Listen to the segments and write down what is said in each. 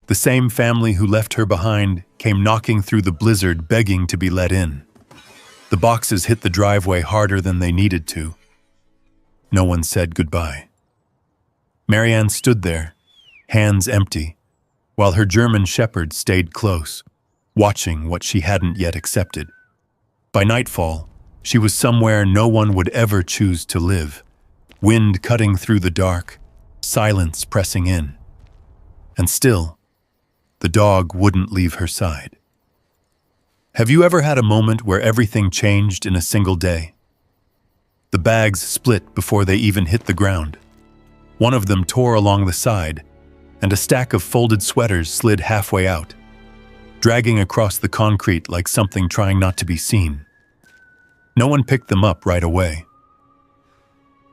The same family who left her behind came knocking through the blizzard begging to be let in. The boxes hit the driveway harder than they needed to. No one said goodbye. Marianne stood there, hands empty, while her German shepherd stayed close, watching what she hadn't yet accepted. By nightfall, she was somewhere no one would ever choose to live, wind cutting through the dark, silence pressing in. And still, the dog wouldn't leave her side. Have you ever had a moment where everything changed in a single day? The bags split before they even hit the ground. One of them tore along the side, and a stack of folded sweaters slid halfway out, dragging across the concrete like something trying not to be seen. No one picked them up right away.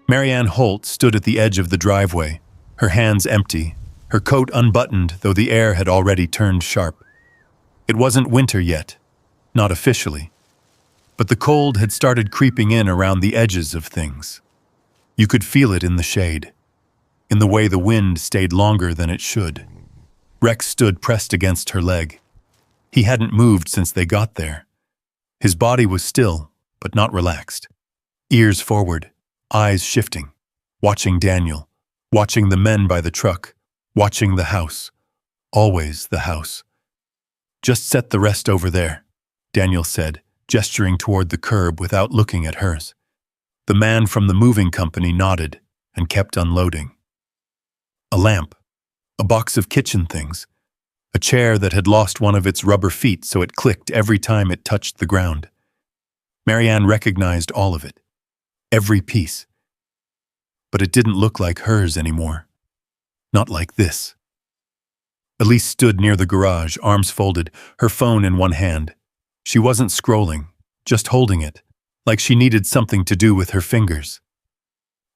Marianne Holt stood at the edge of the driveway, her hands empty, her coat unbuttoned though the air had already turned sharp. It wasn't winter yet, not officially, but the cold had started creeping in around the edges of things. You could feel it in the shade, in the way the wind stayed longer than it should. Rex stood pressed against her leg. He hadn't moved since they got there. His body was still, but not relaxed. Ears forward, eyes shifting, watching Daniel, watching the men by the truck, watching the house, always the house. Just set the rest over there, Daniel said, gesturing toward the curb without looking at hers. The man from the moving company nodded and kept unloading. A lamp, a box of kitchen things, a chair that had lost one of its rubber feet so it clicked every time it touched the ground. Marianne recognized all of it, every piece. But it didn't look like hers anymore. Not like this. Elise stood near the garage, arms folded, her phone in one hand. She wasn't scrolling, just holding it, like she needed something to do with her fingers.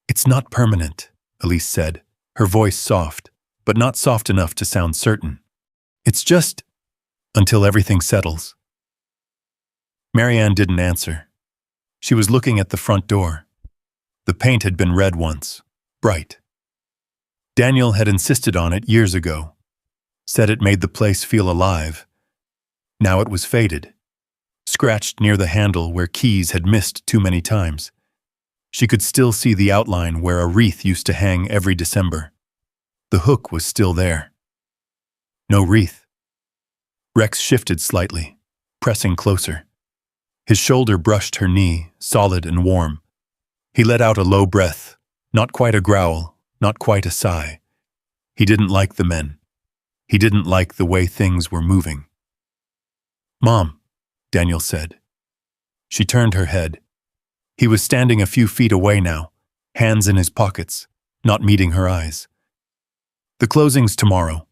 "It's not permanent," Elise said, her voice soft, but not soft enough to sound certain. "It's just until everything settles." Marianne didn't answer. She was looking at the front door. The paint had been red once, bright. Daniel had insisted on it years ago, said it made the place feel alive. Now it was faded, scratched near the handle where keys had missed too many times. She could still see the outline where a wreath used to hang every December. The hook was still there. No wreath. Rex shifted slightly, pressing closer. His shoulder brushed her knee, solid and warm. He let out a low breath, not quite a growl, not quite a sigh. He didn't like the men. He didn't like the way things were moving. "Mom," Daniel said. She turned her head. He was standing a few feet away now, hands in his pockets, not meeting her eyes. "The closing's tomorrow.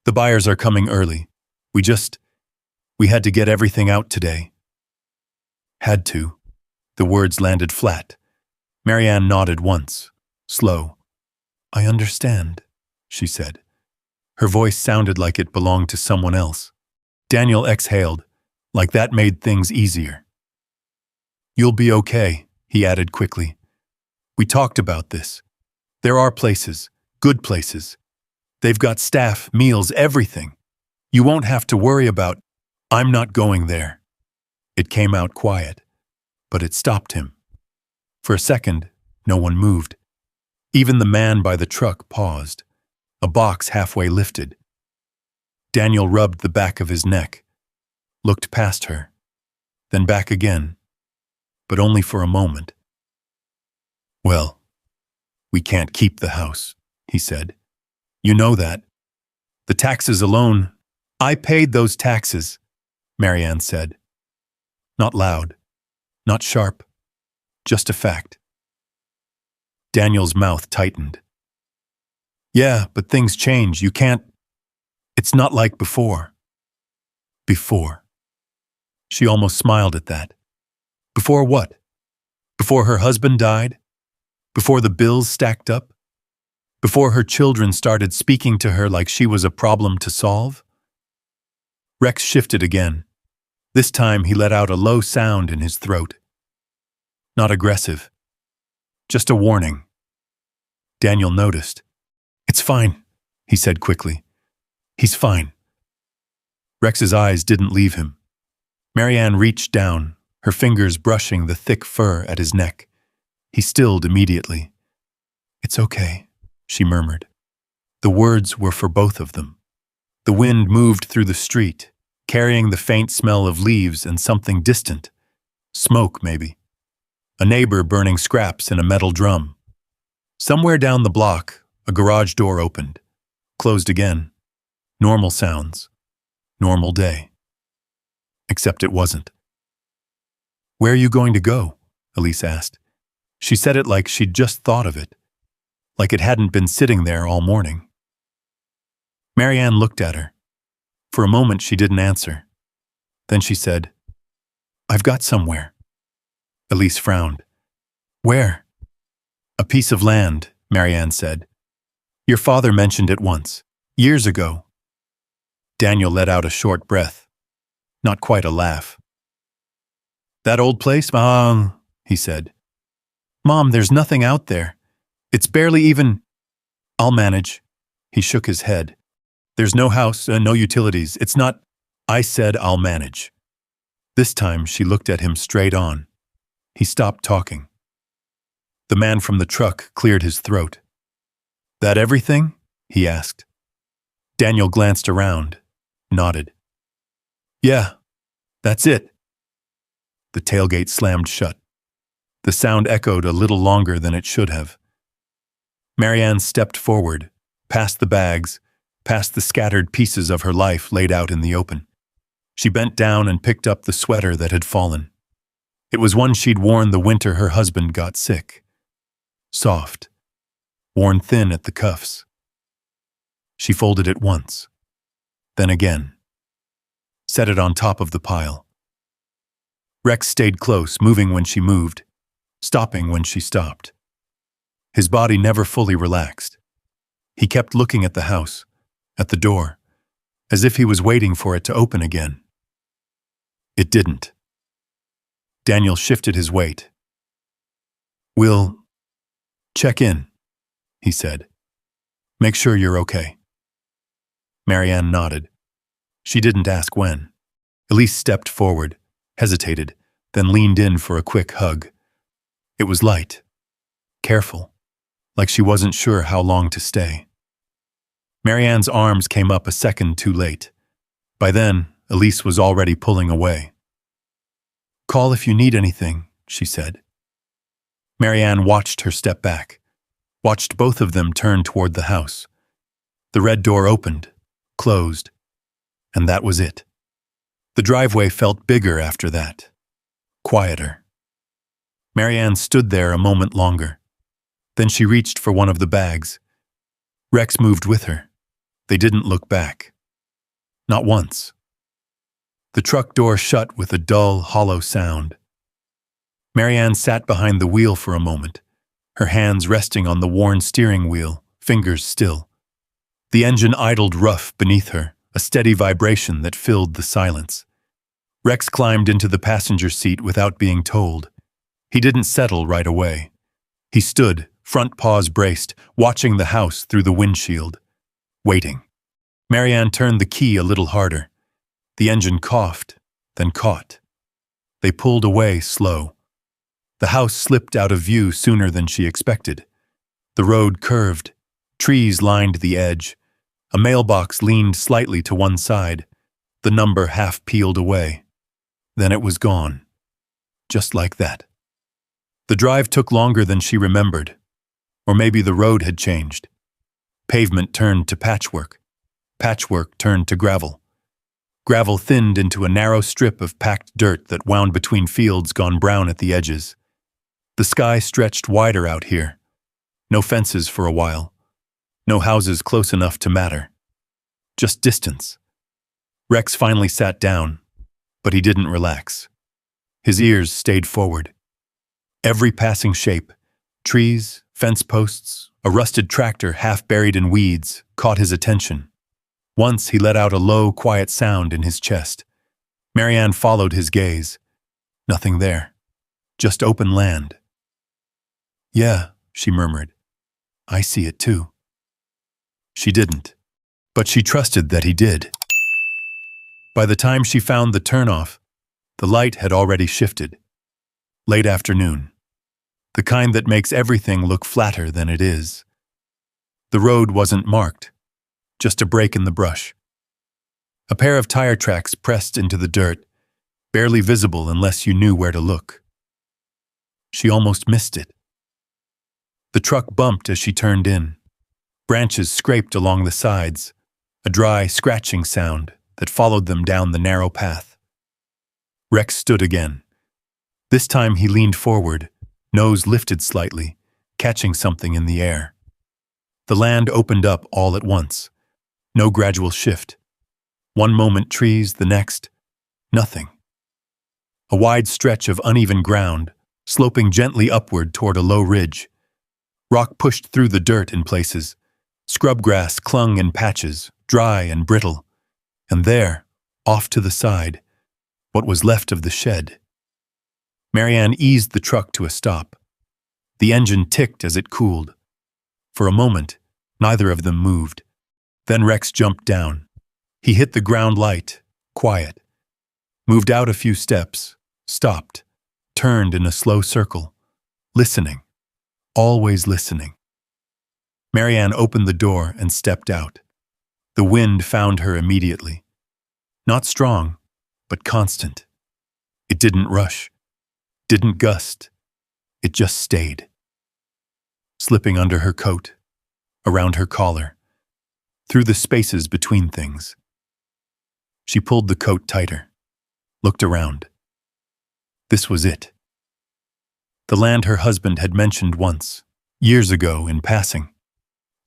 The buyers are coming early. We had to get everything out today." Had to. The words landed flat. Marianne nodded once, slow. "I understand," she said. Her voice sounded like it belonged to someone else. Daniel exhaled, like that made things easier. "You'll be okay," he added quickly. "We talked about this. There are places, good places. They've got staff, meals, everything. You won't have to worry about, I'm not going there." It came out quiet, but it stopped him. For a second, no one moved. Even the man by the truck paused, a box halfway lifted. Daniel rubbed the back of his neck, looked past her, then back again, but only for a moment. "Well, we can't keep the house," he said. "You know that. The taxes alone—" "I paid those taxes," Marianne said. Not loud, not sharp, just a fact. Daniel's mouth tightened. "Yeah, but things change. You can't... It's not like before." Before. She almost smiled at that. Before what? Before her husband died? Before the bills stacked up? Before her children started speaking to her like she was a problem to solve? Rex shifted again. This time he let out a low sound in his throat. Not aggressive. Just a warning. Daniel noticed. "It's fine," he said quickly. "He's fine." Rex's eyes didn't leave him. Marianne reached down, her fingers brushing the thick fur at his neck. He stilled immediately. "It's okay," she murmured. The words were for both of them. The wind moved through the street, carrying the faint smell of leaves and something distant. Smoke, maybe. A neighbor burning scraps in a metal drum. Somewhere down the block, a garage door opened, closed again. Normal sounds. Normal day. Except it wasn't. "Where are you going to go?" Elise asked. She said it like she'd just thought of it, like it hadn't been sitting there all morning. Marianne looked at her. For a moment she didn't answer. Then she said, "I've got somewhere." Elise frowned. "Where?" "A piece of land," Marianne said. "Your father mentioned it once, years ago." Daniel let out a short breath. Not quite a laugh. "That old place, Mom," he said. "Mom, there's nothing out there. It's barely even—" "I'll manage." He shook his head. "There's no house, no utilities. It's not—" "I said I'll manage." This time she looked at him straight on. He stopped talking. The man from the truck cleared his throat. "That everything?" he asked. Daniel glanced around, nodded. "Yeah, that's it." The tailgate slammed shut. The sound echoed a little longer than it should have. Marianne stepped forward, past the bags, past the scattered pieces of her life laid out in the open. She bent down and picked up the sweater that had fallen. It was one she'd worn the winter her husband got sick. Soft, worn thin at the cuffs. She folded it once, then again. Set it on top of the pile. Rex stayed close, moving when she moved, stopping when she stopped. His body never fully relaxed. He kept looking at the house, at the door, as if he was waiting for it to open again. It didn't. Daniel shifted his weight. "We'll check in," he said. "Make sure you're okay." Marianne nodded. She didn't ask when. Elise stepped forward, hesitated, then leaned in for a quick hug. It was light, careful, like she wasn't sure how long to stay. Marianne's arms came up a second too late. By then, Elise was already pulling away. "Call if you need anything," she said. Marianne watched her step back, watched both of them turn toward the house. The red door opened, closed, and that was it. The driveway felt bigger after that, quieter. Marianne stood there a moment longer. Then she reached for one of the bags. Rex moved with her. They didn't look back. Not once. The truck door shut with a dull, hollow sound. Marianne sat behind the wheel for a moment, her hands resting on the worn steering wheel, fingers still. The engine idled rough beneath her, a steady vibration that filled the silence. Rex climbed into the passenger seat without being told. He didn't settle right away. He stood, front paws braced, watching the house through the windshield. Waiting. Marianne turned the key a little harder. The engine coughed, then caught. They pulled away slow. The house slipped out of view sooner than she expected. The road curved. Trees lined the edge. A mailbox leaned slightly to one side. The number half peeled away. Then it was gone. Just like that. The drive took longer than she remembered. Or maybe the road had changed. Pavement turned to patchwork. Patchwork turned to gravel. Gravel thinned into a narrow strip of packed dirt that wound between fields gone brown at the edges. The sky stretched wider out here. No fences for a while. No houses close enough to matter. Just distance. Rex finally sat down, but he didn't relax. His ears stayed forward. Every passing shape, trees, fence posts, a rusted tractor half buried in weeds, caught his attention. Once he let out a low, quiet sound in his chest. Marianne followed his gaze. Nothing there. Just open land. "Yeah," she murmured. "I see it too." She didn't, but she trusted that he did. By the time she found the turnoff, the light had already shifted. Late afternoon. The kind that makes everything look flatter than it is. The road wasn't marked, just a break in the brush. A pair of tire tracks pressed into the dirt, barely visible unless you knew where to look. She almost missed it. The truck bumped as she turned in. Branches scraped along the sides, a dry, scratching sound that followed them down the narrow path. Rex stood again. This time he leaned forward, nose lifted slightly, catching something in the air. The land opened up all at once. No gradual shift. One moment trees, the next, nothing. A wide stretch of uneven ground, sloping gently upward toward a low ridge. Rock pushed through the dirt in places. Scrub grass clung in patches, dry and brittle. And there, off to the side, what was left of the shed. Marianne eased the truck to a stop. The engine ticked as it cooled. For a moment, neither of them moved. Then Rex jumped down. He hit the ground light, quiet. Moved out a few steps, stopped, turned in a slow circle, listening, always listening. Marianne opened the door and stepped out. The wind found her immediately. Not strong, but constant. It didn't rush, didn't gust. It just stayed. Slipping under her coat, around her collar, through the spaces between things. She pulled the coat tighter, looked around. This was it. The land her husband had mentioned once, years ago in passing.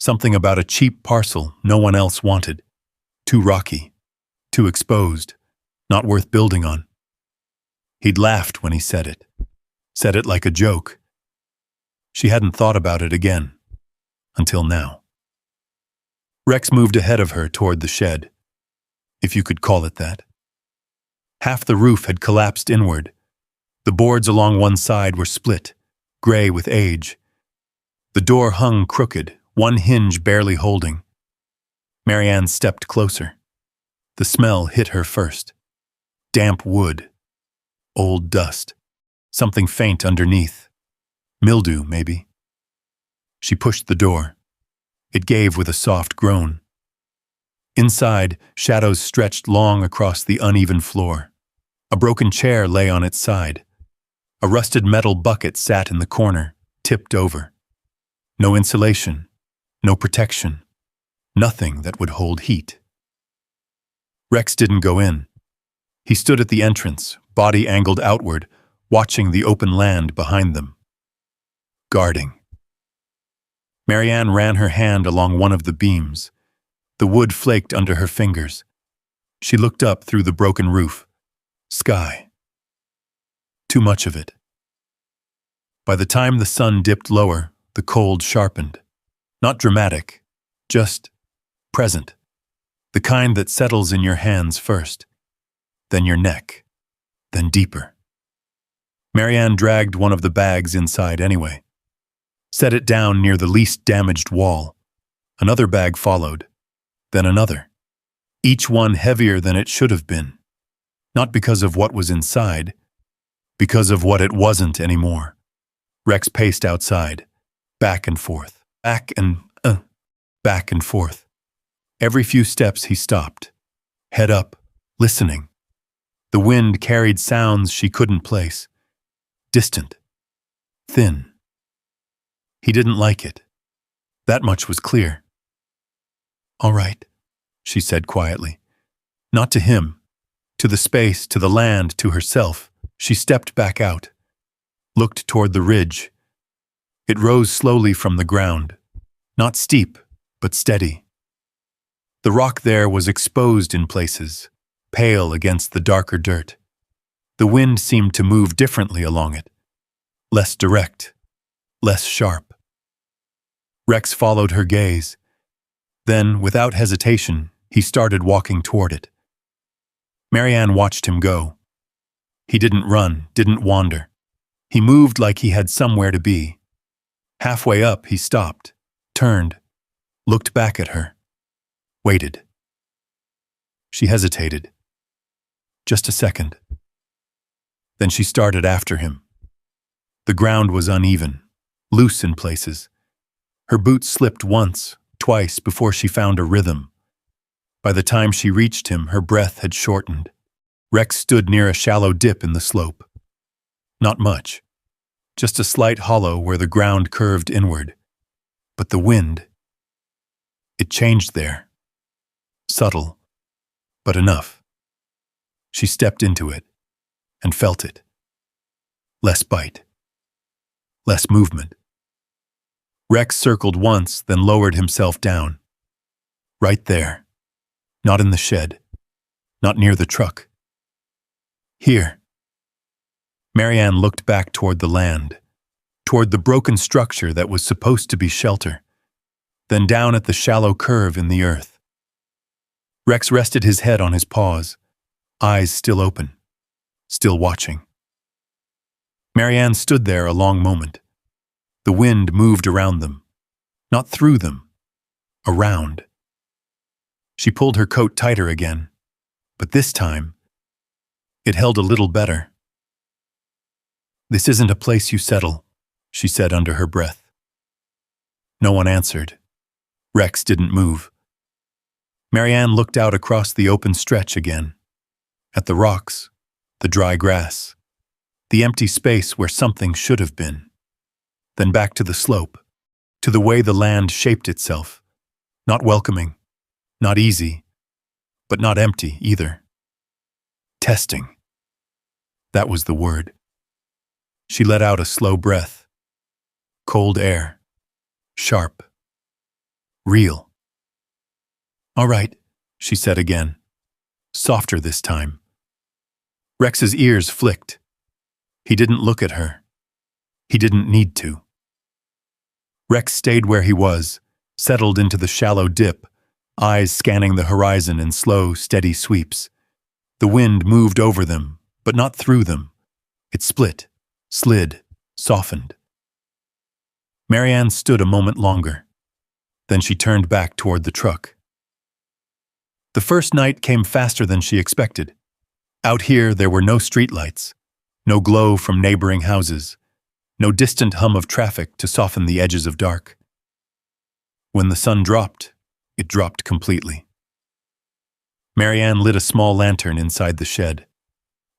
Something about a cheap parcel no one else wanted. Too rocky, too exposed, not worth building on. He'd laughed when he said it like a joke. She hadn't thought about it again, until now. Rex moved ahead of her toward the shed, if you could call it that. Half the roof had collapsed inward. The boards along one side were split, gray with age. The door hung crooked, one hinge barely holding. Marianne stepped closer. The smell hit her first. Damp wood. Old dust. Something faint underneath. Mildew, maybe. She pushed the door. It gave with a soft groan. Inside, shadows stretched long across the uneven floor. A broken chair lay on its side. A rusted metal bucket sat in the corner, tipped over. No insulation, no protection, nothing that would hold heat. Rex didn't go in. He stood at the entrance, body angled outward, watching the open land behind them. Guarding. Marianne ran her hand along one of the beams. The wood flaked under her fingers. She looked up through the broken roof. Sky. Too much of it. By the time the sun dipped lower, the cold sharpened. Not dramatic, just present. The kind that settles in your hands first, then your neck, then deeper. Marianne dragged one of the bags inside anyway. Set it down near the least damaged wall. Another bag followed, then another. Each one heavier than it should have been. Not because of what was inside, because of what it wasn't anymore. Rex paced outside, back and forth, back and forth. Every few steps he stopped, head up, listening. The wind carried sounds she couldn't place. Distant, thin. He didn't like it. That much was clear. All right, she said quietly. Not to him, to the space, to the land, to herself. She stepped back out, looked toward the ridge. It rose slowly from the ground, not steep, but steady. The rock there was exposed in places, pale against the darker dirt. The wind seemed to move differently along it, less direct, less sharp. Rex followed her gaze. Then, without hesitation, he started walking toward it. Marianne watched him go. He didn't run, didn't wander. He moved like he had somewhere to be. Halfway up, he stopped, turned, looked back at her, waited. She hesitated, Just a second. Then she started after him. The ground was uneven, loose in places. Her boots slipped once, twice before she found a rhythm. By the time she reached him, her breath had shortened. Rex stood near a shallow dip in the slope. Not much, just a slight hollow where the ground curved inward. But the wind, it changed there. Subtle, but enough. She stepped into it and felt it. Less bite. Less movement. Rex circled once, then lowered himself down. Right there. Not in the shed. Not near the truck. Here. Marianne looked back toward the land, toward the broken structure that was supposed to be shelter, then down at the shallow curve in the earth. Rex rested his head on his paws, eyes still open, still watching. Marianne stood there a long moment. The wind moved around them, not through them, around. She pulled her coat tighter again, but this time, it held a little better. "This isn't a place you settle," she said under her breath. No one answered. Rex didn't move. Marianne looked out across the open stretch again, at the rocks, the dry grass, the empty space where something should have been. Then back to the slope, to the way the land shaped itself, not welcoming, not easy, but not empty either. Testing. That was the word. She let out a slow breath. Cold air. Sharp. Real. "All right," she said again. Softer this time. Rex's ears flicked. He didn't look at her. He didn't need to. Rex stayed where he was, settled into the shallow dip, eyes scanning the horizon in slow, steady sweeps. The wind moved over them, but not through them. It split, slid, softened. Marianne stood a moment longer. Then she turned back toward the truck. The first night came faster than she expected. Out here, there were no streetlights, no glow from neighboring houses, no distant hum of traffic to soften the edges of dark. When the sun dropped, it dropped completely. Marianne lit a small lantern inside the shed.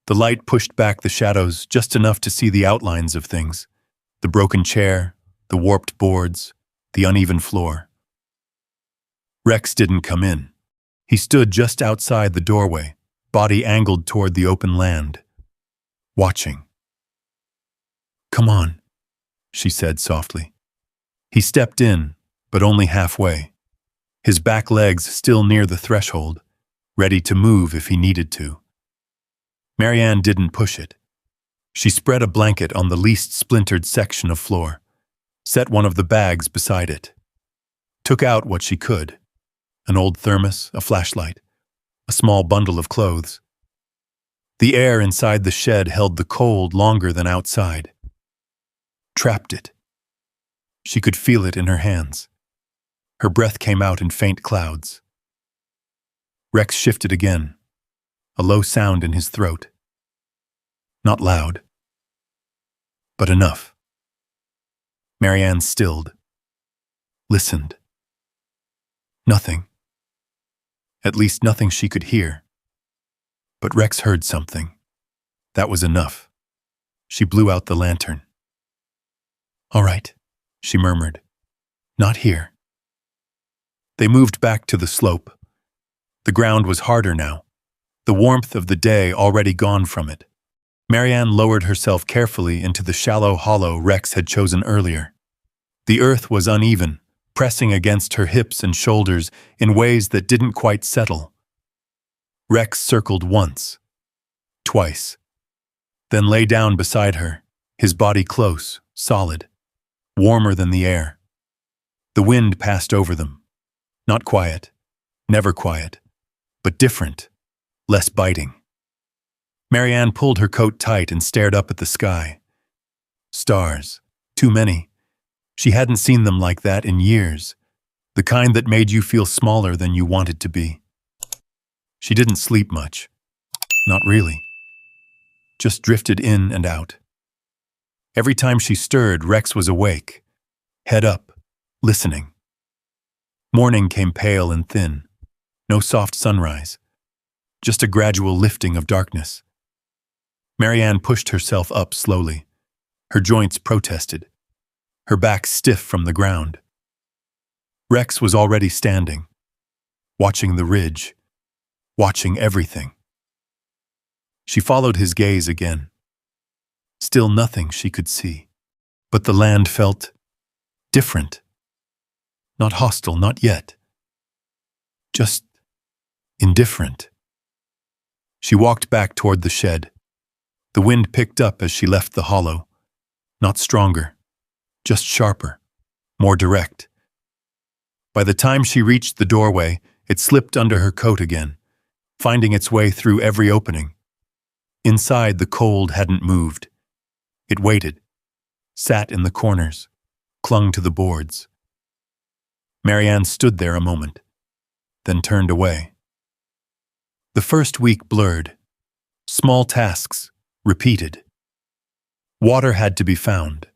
The light pushed back the shadows just enough to see the outlines of things, the broken chair, the warped boards, the uneven floor. Rex didn't come in. He stood just outside the doorway, body angled toward the open land, watching. "Come on," she said softly. He stepped in, but only halfway, his back legs still near the threshold, ready to move if he needed to. Marianne didn't push it. She spread a blanket on the least splintered section of floor, set one of the bags beside it, took out what she could, an old thermos, a flashlight, a small bundle of clothes. The air inside the shed held the cold longer than outside. Trapped it. She could feel it in her hands. Her breath came out in faint clouds. Rex shifted again, a low sound in his throat. Not loud, but enough. Marianne stilled, listened. Nothing. At least nothing she could hear. But Rex heard something. That was enough. She blew out the lantern. "All right," she murmured. "Not here." They moved back to the slope. The ground was harder now, the warmth of the day already gone from it. Marianne lowered herself carefully into the shallow hollow Rex had chosen earlier. The earth was uneven, pressing against her hips and shoulders in ways that didn't quite settle. Rex circled once, twice, then lay down beside her, his body close, solid, warmer than the air. The wind passed over them. Not quiet, never quiet, but different, less biting. Marianne pulled her coat tight and stared up at the sky. Stars, too many. She hadn't seen them like that in years, the kind that made you feel smaller than you wanted to be. She didn't sleep much. Not really. Just drifted in and out. Every time she stirred, Rex was awake, head up, listening. Morning came pale and thin. No soft sunrise. Just a gradual lifting of darkness. Marianne pushed herself up slowly. Her joints protested. Her back stiff from the ground. Rex was already standing, watching the ridge, watching everything. She followed his gaze again. Still nothing she could see. But the land felt different. Not hostile, not yet. Just indifferent. She walked back toward the shed. The wind picked up as she left the hollow. Not stronger, just sharper, more direct. By the time she reached the doorway, it slipped under her coat again, finding its way through every opening. Inside, the cold hadn't moved. It waited, sat in the corners, clung to the boards. Marianne stood there a moment, then turned away. The first week blurred. Small tasks, repeated. Water had to be found.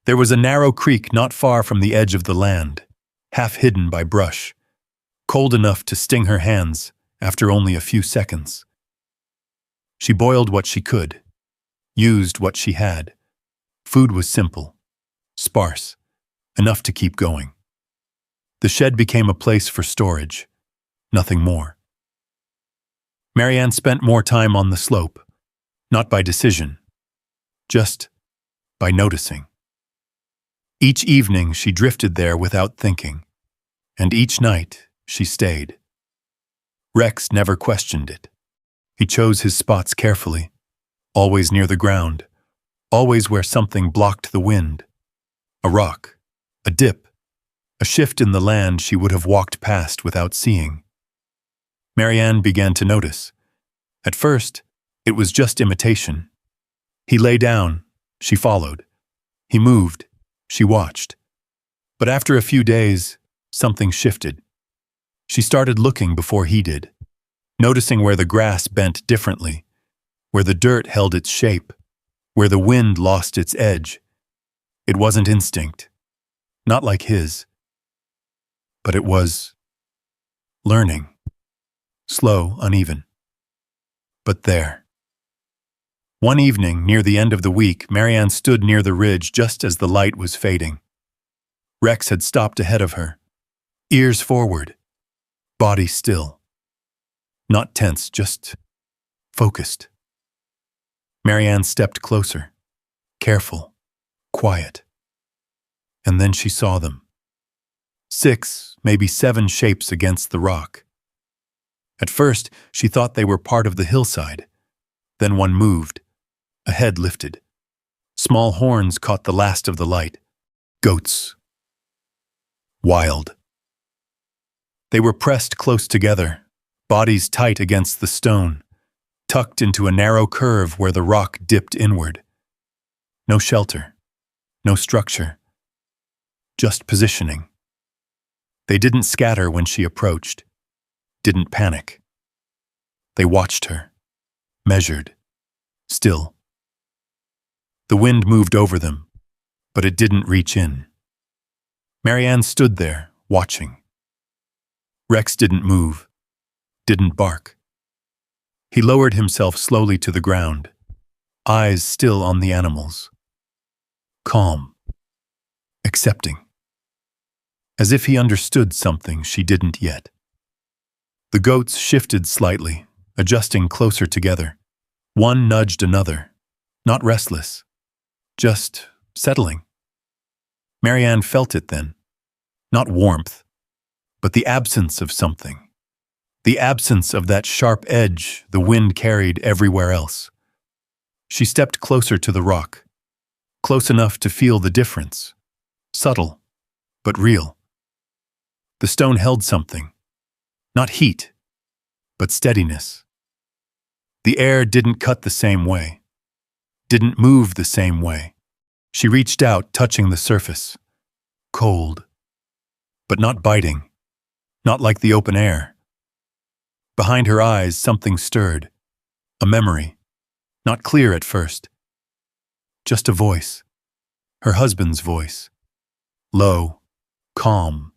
There was a narrow creek not far from the edge of the land, half hidden by brush, cold enough to sting her hands after only a few seconds. She boiled what she could, used what she had. Food was simple, sparse, enough to keep going. The shed became a place for storage, nothing more. Marianne spent more time on the slope, not by decision, just by noticing. Each evening she drifted there without thinking, and each night she stayed. Rex never questioned it. He chose his spots carefully, always near the ground, always where something blocked the wind. A rock, a dip, a shift in the land she would have walked past without seeing. Marianne began to notice. At first, it was just imitation. He lay down, she followed. He moved, she watched. But after a few days, something shifted. She started looking before he did, noticing where the grass bent differently, where the dirt held its shape, where the wind lost its edge. It wasn't instinct, not like his, but it was learning, slow, uneven. But there. One evening, near the end of the week, Marianne stood near the ridge just as the light was fading. Rex had stopped ahead of her, ears forward, body still. Not tense, just focused. Marianne stepped closer, careful, quiet. And then she saw them. 6, maybe 7 shapes against the rock. At first, she thought they were part of the hillside. Then one moved, a head lifted. Small horns caught the last of the light. Goats. Wild. They were pressed close together, bodies tight against the stone, tucked into a narrow curve where the rock dipped inward. No shelter, no structure, just positioning. They didn't scatter when she approached, didn't panic. They watched her, measured, still. The wind moved over them, but it didn't reach in. Marianne stood there, watching. Rex didn't move, didn't bark. He lowered himself slowly to the ground, eyes still on the animals. Calm, accepting. As if he understood something she didn't yet. The goats shifted slightly, adjusting closer together. One nudged another, not restless, just settling. Marianne felt it then. Not warmth, but the absence of something. The absence of that sharp edge the wind carried everywhere else. She stepped closer to the rock, close enough to feel the difference. Subtle, but real. The stone held something. Not heat, but steadiness. The air didn't cut the same way, didn't move the same way. She reached out, touching the surface. Cold, but not biting, not like the open air. Behind her eyes, something stirred, A memory, not clear at first. Just a voice. Her husband's voice. Low, calm,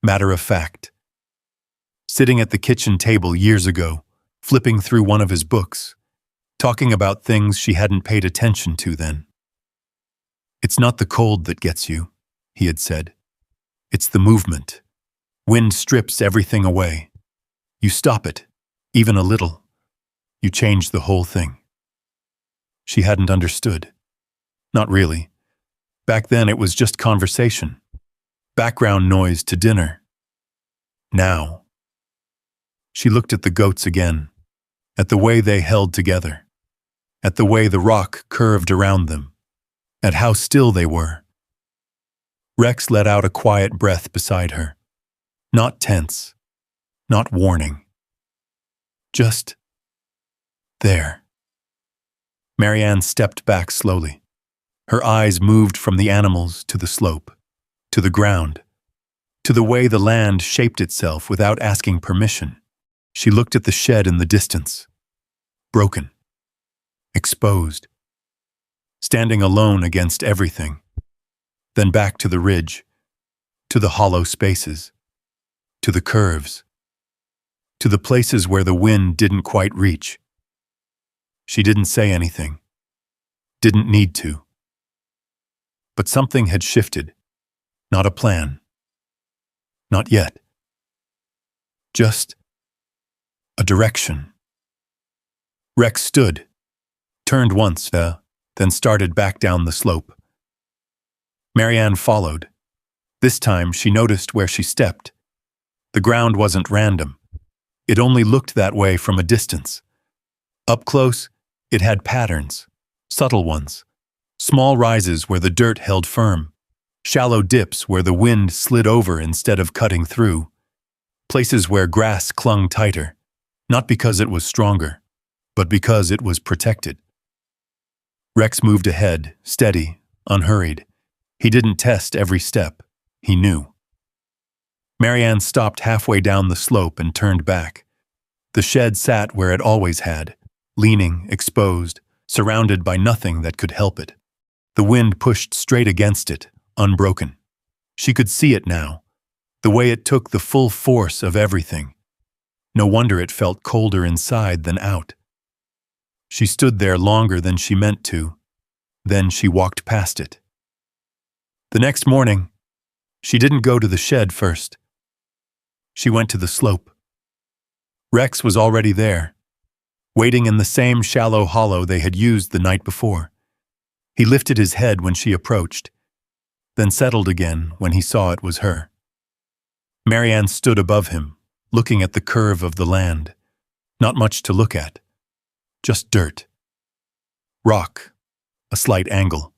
matter of fact. Sitting at the kitchen table years ago, flipping through one of his books, talking about things she hadn't paid attention to then. "It's not the cold that gets you," he had said. "It's the movement. Wind strips everything away. You stop it, even a little. You change the whole thing." She hadn't understood. Not really. Back then it was just conversation. Background noise to dinner. Now. She looked at the goats again, at the way they held together, at the way the rock curved around them, at how still they were. Rex let out a quiet breath beside her. Not tense, not warning. Just there. Marianne stepped back slowly. Her eyes moved from the animals to the slope, to the ground, to the way the land shaped itself without asking permission. She looked at the shed in the distance. Broken. Exposed. Standing alone against everything. Then back to the ridge, to the hollow spaces, to the curves, to the places where the wind didn't quite reach. She didn't say anything. Didn't need to. But something had shifted. Not a plan. Not yet. Just a direction. Rex stood, turned once, then started back down the slope. Marianne followed. This time she noticed where she stepped. The ground wasn't random. It only looked that way from a distance. Up close, it had patterns, subtle ones. Small rises where the dirt held firm. Shallow dips where the wind slid over instead of cutting through. Places where grass clung tighter. Not because it was stronger, but because it was protected. Rex moved ahead, steady, unhurried. He didn't test every step. He knew. Marianne stopped halfway down the slope and turned back. The shed sat where it always had, leaning, exposed, surrounded by nothing that could help it. The wind pushed straight against it, unbroken. She could see it now, the way it took the full force of everything. No wonder it felt colder inside than out. She stood there longer than she meant to. Then she walked past it. The next morning, she didn't go to the shed first. She went to the slope. Rex was already there, waiting in the same shallow hollow they had used the night before. He lifted his head when she approached, then settled again when he saw it was her. Marianne stood above him, looking at the curve of the land. Not much to look at. Just dirt. Rock. A slight angle.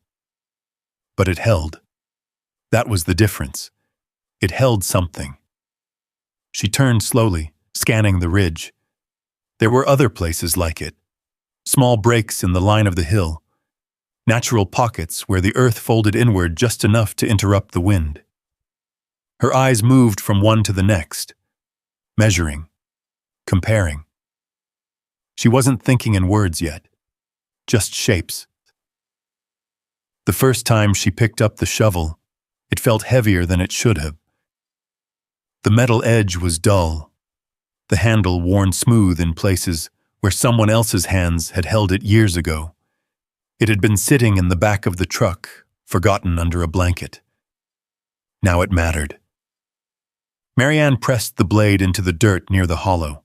But it held. That was the difference. It held something. She turned slowly, scanning the ridge. There were other places like it. Small breaks in the line of the hill. Natural pockets where the earth folded inward just enough to interrupt the wind. Her eyes moved from one to the next, measuring, comparing. She wasn't thinking in words yet, just shapes. The first time she picked up the shovel, it felt heavier than it should have. The metal edge was dull, the handle worn smooth in places where someone else's hands had held it years ago. It had been sitting in the back of the truck, forgotten under a blanket. Now it mattered. Marianne pressed the blade into the dirt near the hollow.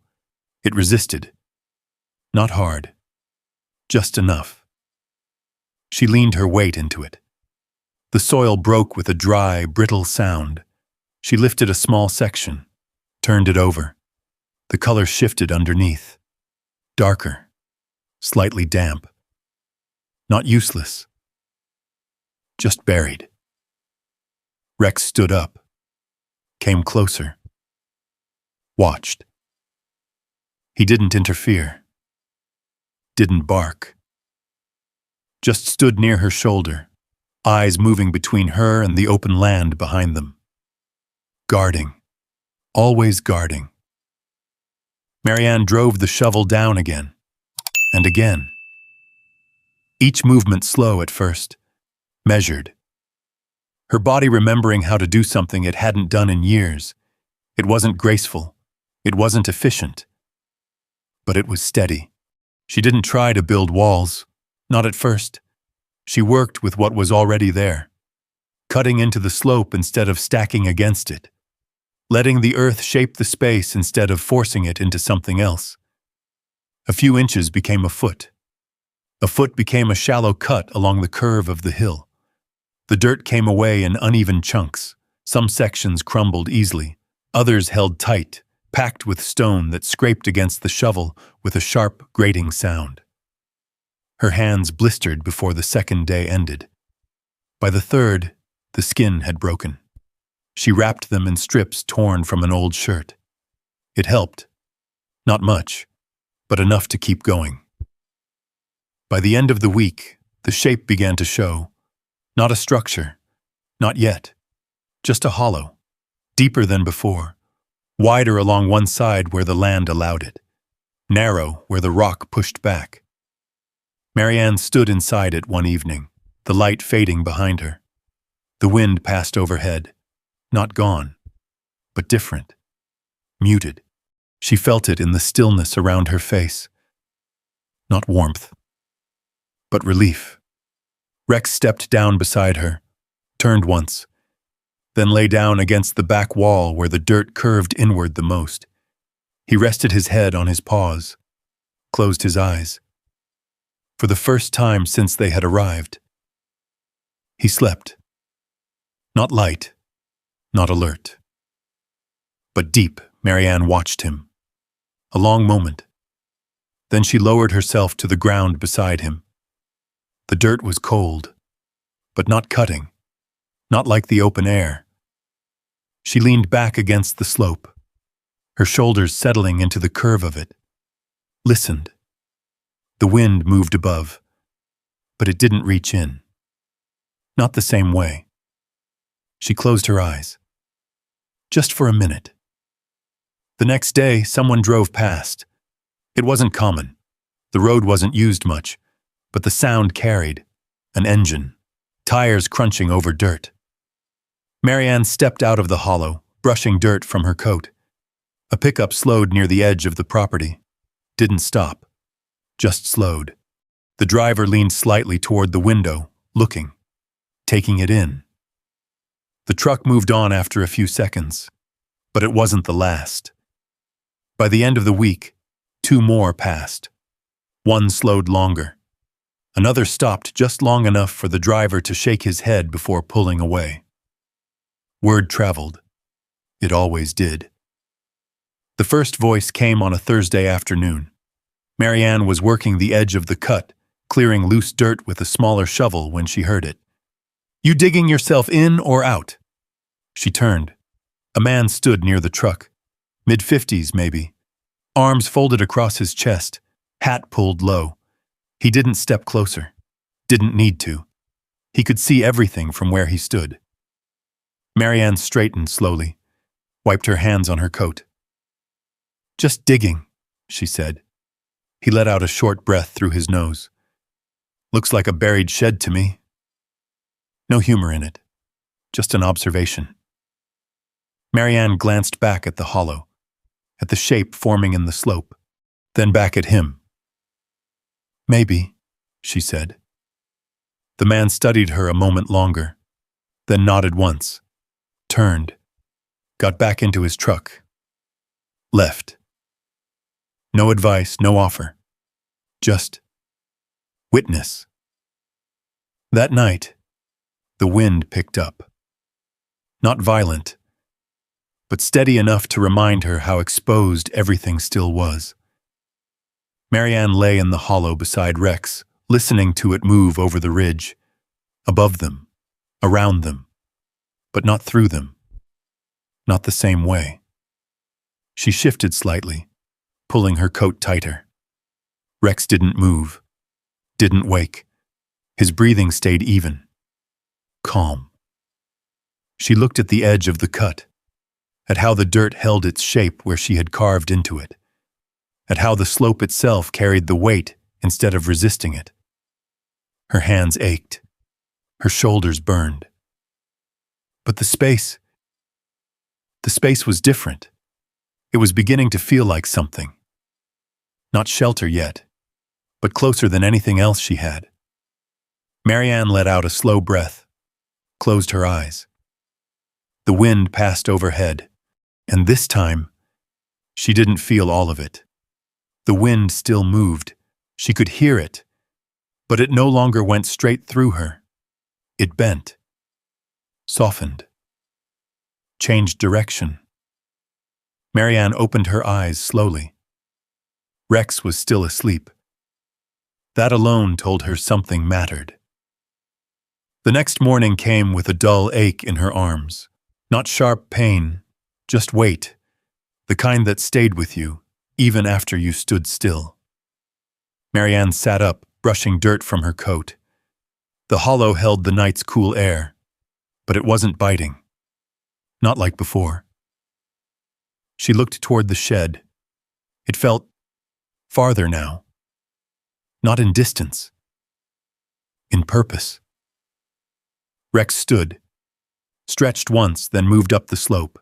It resisted. Not hard. Just enough. She leaned her weight into it. The soil broke with a dry, brittle sound. She lifted a small section, turned it over. The color shifted underneath. Darker. Slightly damp. Not useless. Just buried. Rex stood up. Came closer. Watched. He didn't interfere. Didn't bark. Just stood near her shoulder, eyes moving between her and the open land behind them. Guarding. Always guarding. Marianne drove the shovel down again. and again. Each movement slow at first, measured. Her body remembering how to do something it hadn't done in years. It wasn't graceful. It wasn't efficient. But it was steady. She didn't try to build walls, not at first. She worked with what was already there, cutting into the slope instead of stacking against it, letting the earth shape the space instead of forcing it into something else. A few inches became a foot. A foot became a shallow cut along the curve of the hill. The dirt came away in uneven chunks. Some sections crumbled easily, others held tight, packed with stone that scraped against the shovel with a sharp, grating sound. Her hands blistered before the second day ended. By the third, the skin had broken. She wrapped them in strips torn from an old shirt. It helped. Not much, but enough to keep going. By the end of the week, the shape began to show. Not a structure. Not yet. Just a hollow. Deeper than before. Wider along one side where the land allowed it. Narrow where the rock pushed back. Marianne stood inside it one evening, the light fading behind her. The wind passed overhead. Not gone, but different. Muted. She felt it in the stillness around her face. Not warmth, but relief. Rex stepped down beside her, turned once, then lay down against the back wall where the dirt curved inward the most. He rested his head on his paws, closed his eyes. For the first time since they had arrived, he slept. Not light, not alert. But deep, Marianne watched him. A long moment. Then she lowered herself to the ground beside him. The dirt was cold, but not cutting, not like the open air. She leaned back against the slope, her shoulders settling into the curve of it. Listened. The wind moved above, but it didn't reach in. Not the same way. She closed her eyes. Just for a minute. The next day, someone drove past. It wasn't common. The road wasn't used much, but the sound carried. An engine. Tires crunching over dirt. Marianne stepped out of the hollow, brushing dirt from her coat. A pickup slowed near the edge of the property. Didn't stop. Just slowed. The driver leaned slightly toward the window, looking, taking it in. The truck moved on after a few seconds, but it wasn't the last. By the end of the week, 2 more passed. One slowed longer. Another stopped just long enough for the driver to shake his head before pulling away. Word traveled. It always did. The first voice came on a Thursday afternoon. Marianne was working the edge of the cut, clearing loose dirt with a smaller shovel when she heard it. "You digging yourself in or out?" She turned. A man stood near the truck. Mid-50s, maybe. Arms folded across his chest, hat pulled low. He didn't step closer. Didn't need to. He could see everything from where he stood. Marianne straightened slowly, wiped her hands on her coat. "Just digging," she said. He let out a short breath through his nose. "Looks like a buried shed to me." No humor in it. Just an observation. Marianne glanced back at the hollow, at the shape forming in the slope, then back at him. "Maybe," she said. The man studied her a moment longer, then nodded once, turned, got back into his truck, left. No advice, no offer. Just witness. That night, the wind picked up. Not violent, but steady enough to remind her how exposed everything still was. Marianne lay in the hollow beside Rex, listening to it move over the ridge, above them, around them, but not through them. Not the same way. She shifted slightly, pulling her coat tighter. Rex didn't move, didn't wake. His breathing stayed even. Calm. She looked at the edge of the cut, at how the dirt held its shape where she had carved into it, at how the slope itself carried the weight instead of resisting it. Her hands ached. Her shoulders burned. But the space was different. It was beginning to feel like something. Not shelter yet, but closer than anything else she had. Marianne let out a slow breath, closed her eyes. The wind passed overhead, and this time, she didn't feel all of it. The wind still moved. She could hear it, but it no longer went straight through her. It bent, softened, changed direction. Marianne opened her eyes slowly. Rex was still asleep. That alone told her something mattered. The next morning came with a dull ache in her arms. Not sharp pain, just weight, the kind that stayed with you, even after you stood still. Marianne sat up, brushing dirt from her coat. The hollow held the night's cool air, but it wasn't biting. Not like before. She looked toward the shed. It felt farther now. Not in distance. In purpose. Rex stood, stretched once, then moved up the slope.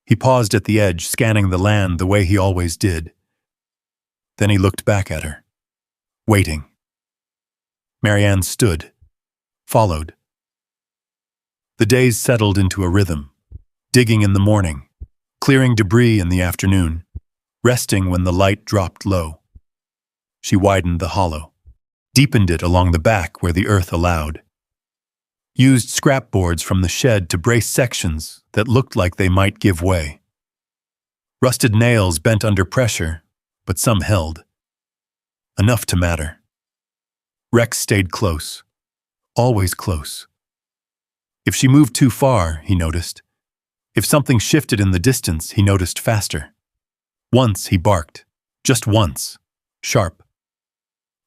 He paused at the edge, scanning the land the way he always did. Then he looked back at her, waiting. Marianne stood, followed. The days settled into a rhythm, digging in the morning, clearing debris in the afternoon, resting when the light dropped low. She widened the hollow, deepened it along the back where the earth allowed. Used scrap boards from the shed to brace sections that looked like they might give way. Rusted nails bent under pressure, but some held. Enough to matter. Rex stayed close, always close. If she moved too far, he noticed. If something shifted in the distance, he noticed faster. Once he barked, just once, sharp.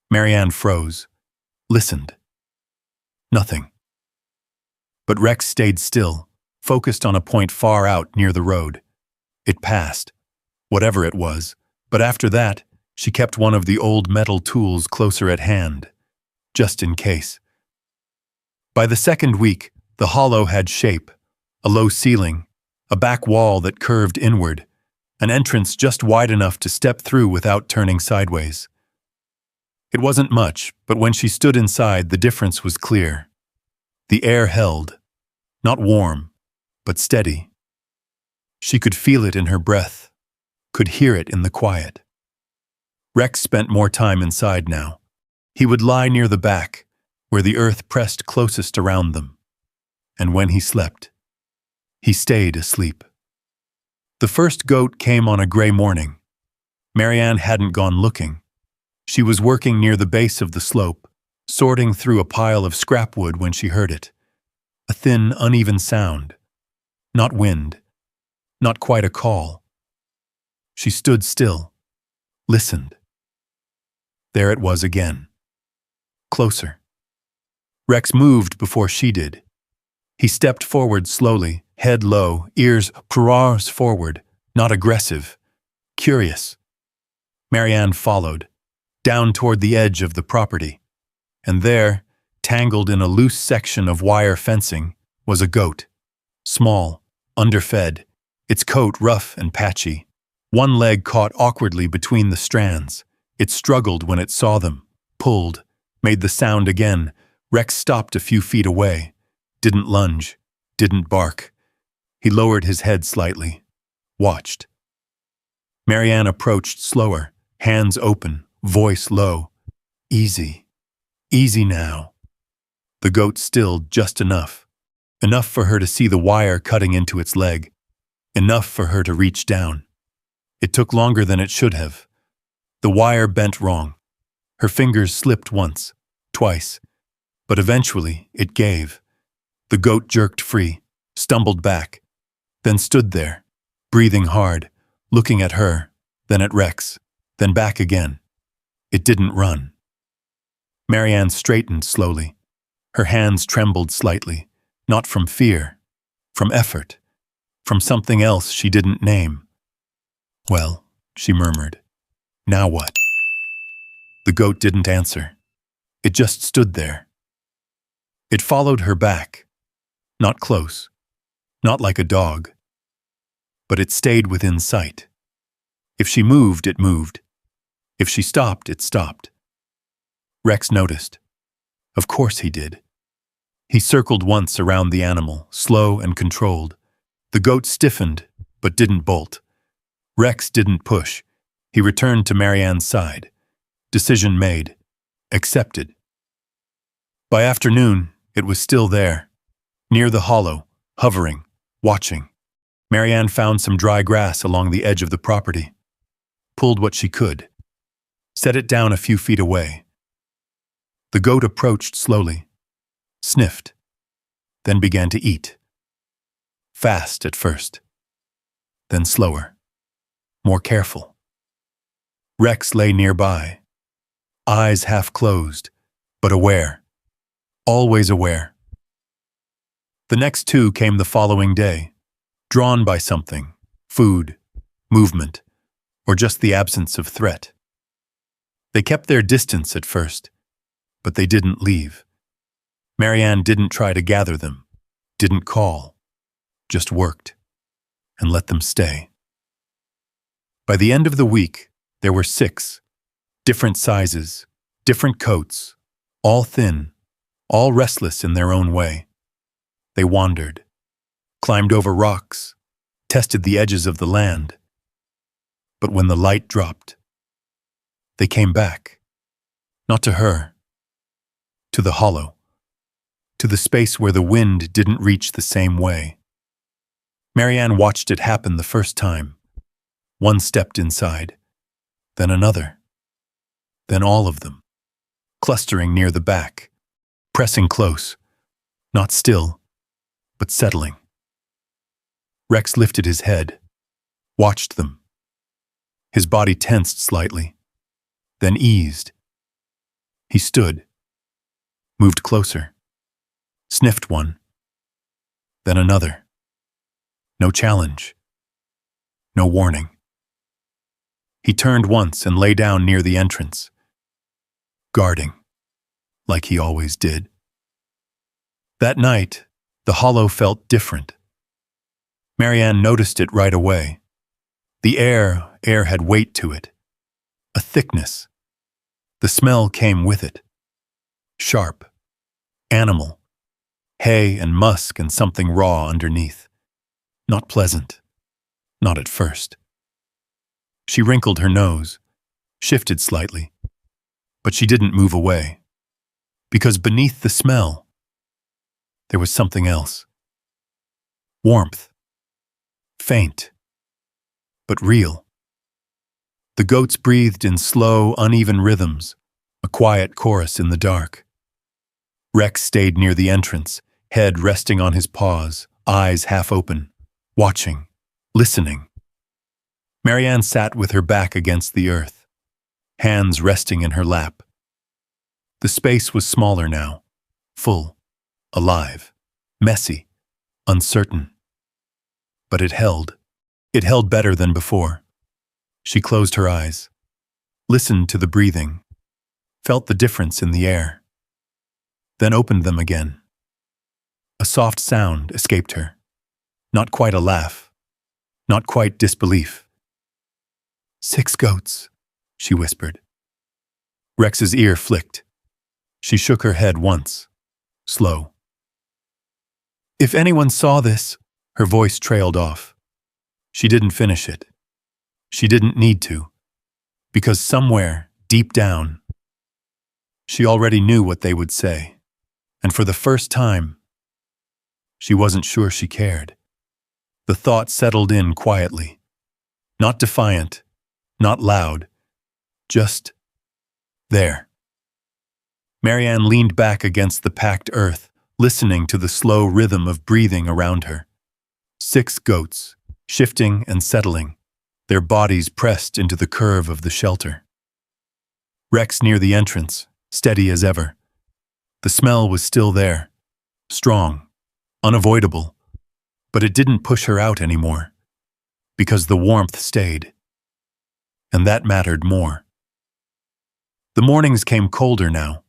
Marianne froze, listened. Nothing. But Rex stayed still, focused on a point far out near the road. It passed, whatever it was, but after that, she kept one of the old metal tools closer at hand, just in case. By the second week, the hollow had shape, a low ceiling, a back wall that curved inward, an entrance just wide enough to step through without turning sideways. It wasn't much, but when she stood inside, the difference was clear. The air held, not warm, but steady. She could feel it in her breath, could hear it in the quiet. Rex spent more time inside now. He would lie near the back, where the earth pressed closest around them. And when he slept, he stayed asleep. The first goat came on a gray morning. Marianne hadn't gone looking. She was working near the base of the slope, sorting through a pile of scrap wood when she heard it. A thin, uneven sound. Not wind. Not quite a call. She stood still, listened. There it was again. Closer. Rex moved before she did. He stepped forward slowly, head low, ears purrs forward, not aggressive, curious. Marianne followed, down toward the edge of the property. And there, tangled in a loose section of wire fencing, was a goat. Small, underfed, its coat rough and patchy. One leg caught awkwardly between the strands. It struggled when it saw them, pulled, made the sound again. Rex stopped a few feet away. Didn't lunge, didn't bark. He lowered his head slightly, watched. Marianne approached slower, hands open, voice low. Easy, easy now. The goat stilled just enough. Enough for her to see the wire cutting into its leg. Enough for her to reach down. It took longer than it should have. The wire bent wrong. Her fingers slipped once, twice. But eventually, it gave. The goat jerked free, stumbled back, then stood there, breathing hard, looking at her, then at Rex, then back again. It didn't run. Marianne straightened slowly. Her hands trembled slightly, not from fear, from effort, from something else she didn't name. Well, she murmured, now what? The goat didn't answer. It just stood there. It followed her back. Not close. Not like a dog. But it stayed within sight. If she moved, it moved. If she stopped, it stopped. Rex noticed. Of course he did. He circled once around the animal, slow and controlled. The goat stiffened, but didn't bolt. Rex didn't push. He returned to Marianne's side. Decision made. Accepted. By afternoon, it was still there. Near the hollow, hovering, watching. Marianne found some dry grass along the edge of the property. Pulled what she could. Set it down a few feet away. The goat approached slowly. Sniffed. Then began to eat. Fast at first. Then slower. More careful. Rex lay nearby. Eyes half closed, but aware. Always aware. The next two came the following day, drawn by something, food, movement, or just the absence of threat. They kept their distance at first, but they didn't leave. Marianne didn't try to gather them, didn't call, just worked, and let them stay. By the end of the week, there were 6, different sizes, different coats, all thin, all restless in their own way. They wandered, climbed over rocks, tested the edges of the land. But when the light dropped, they came back, not to her, to the hollow, to the space where the wind didn't reach the same way. Marianne watched it happen the first time. One stepped inside, then another, then all of them, clustering near the back, pressing close, not still, but settling. Rex lifted his head, watched them. His body tensed slightly, then eased. He stood, moved closer, sniffed one, then another. No challenge, no warning. He turned once and lay down near the entrance, guarding, like he always did. That night, the hollow felt different. Marianne noticed it right away. The air had weight to it, a thickness. The smell came with it. Sharp, animal, hay and musk and something raw underneath. Not pleasant, not at first. She wrinkled her nose, shifted slightly, but she didn't move away, because beneath the smell, there was something else. Warmth. Faint, but real. The goats breathed in slow, uneven rhythms, a quiet chorus in the dark. Rex stayed near the entrance, head resting on his paws, eyes half open, watching, listening. Marianne sat with her back against the earth, hands resting in her lap. The space was smaller now, full, alive, messy, uncertain. But it held. It held better than before. She closed her eyes, listened to the breathing, felt the difference in the air, then opened them again. A soft sound escaped her. Not quite a laugh, not quite disbelief. 6 goats, she whispered. Rex's ear flicked. She shook her head once, slow. If anyone saw this, her voice trailed off. She didn't finish it. She didn't need to, because somewhere, deep down, she already knew what they would say, and for the first time, she wasn't sure she cared. The thought settled in quietly, not defiant, not loud, just there. Marianne leaned back against the packed earth, listening to the slow rhythm of breathing around her. 6 goats, shifting and settling, their bodies pressed into the curve of the shelter. Rex near the entrance, steady as ever. The smell was still there, strong, unavoidable, but it didn't push her out anymore, because the warmth stayed. And that mattered more. The mornings came colder now,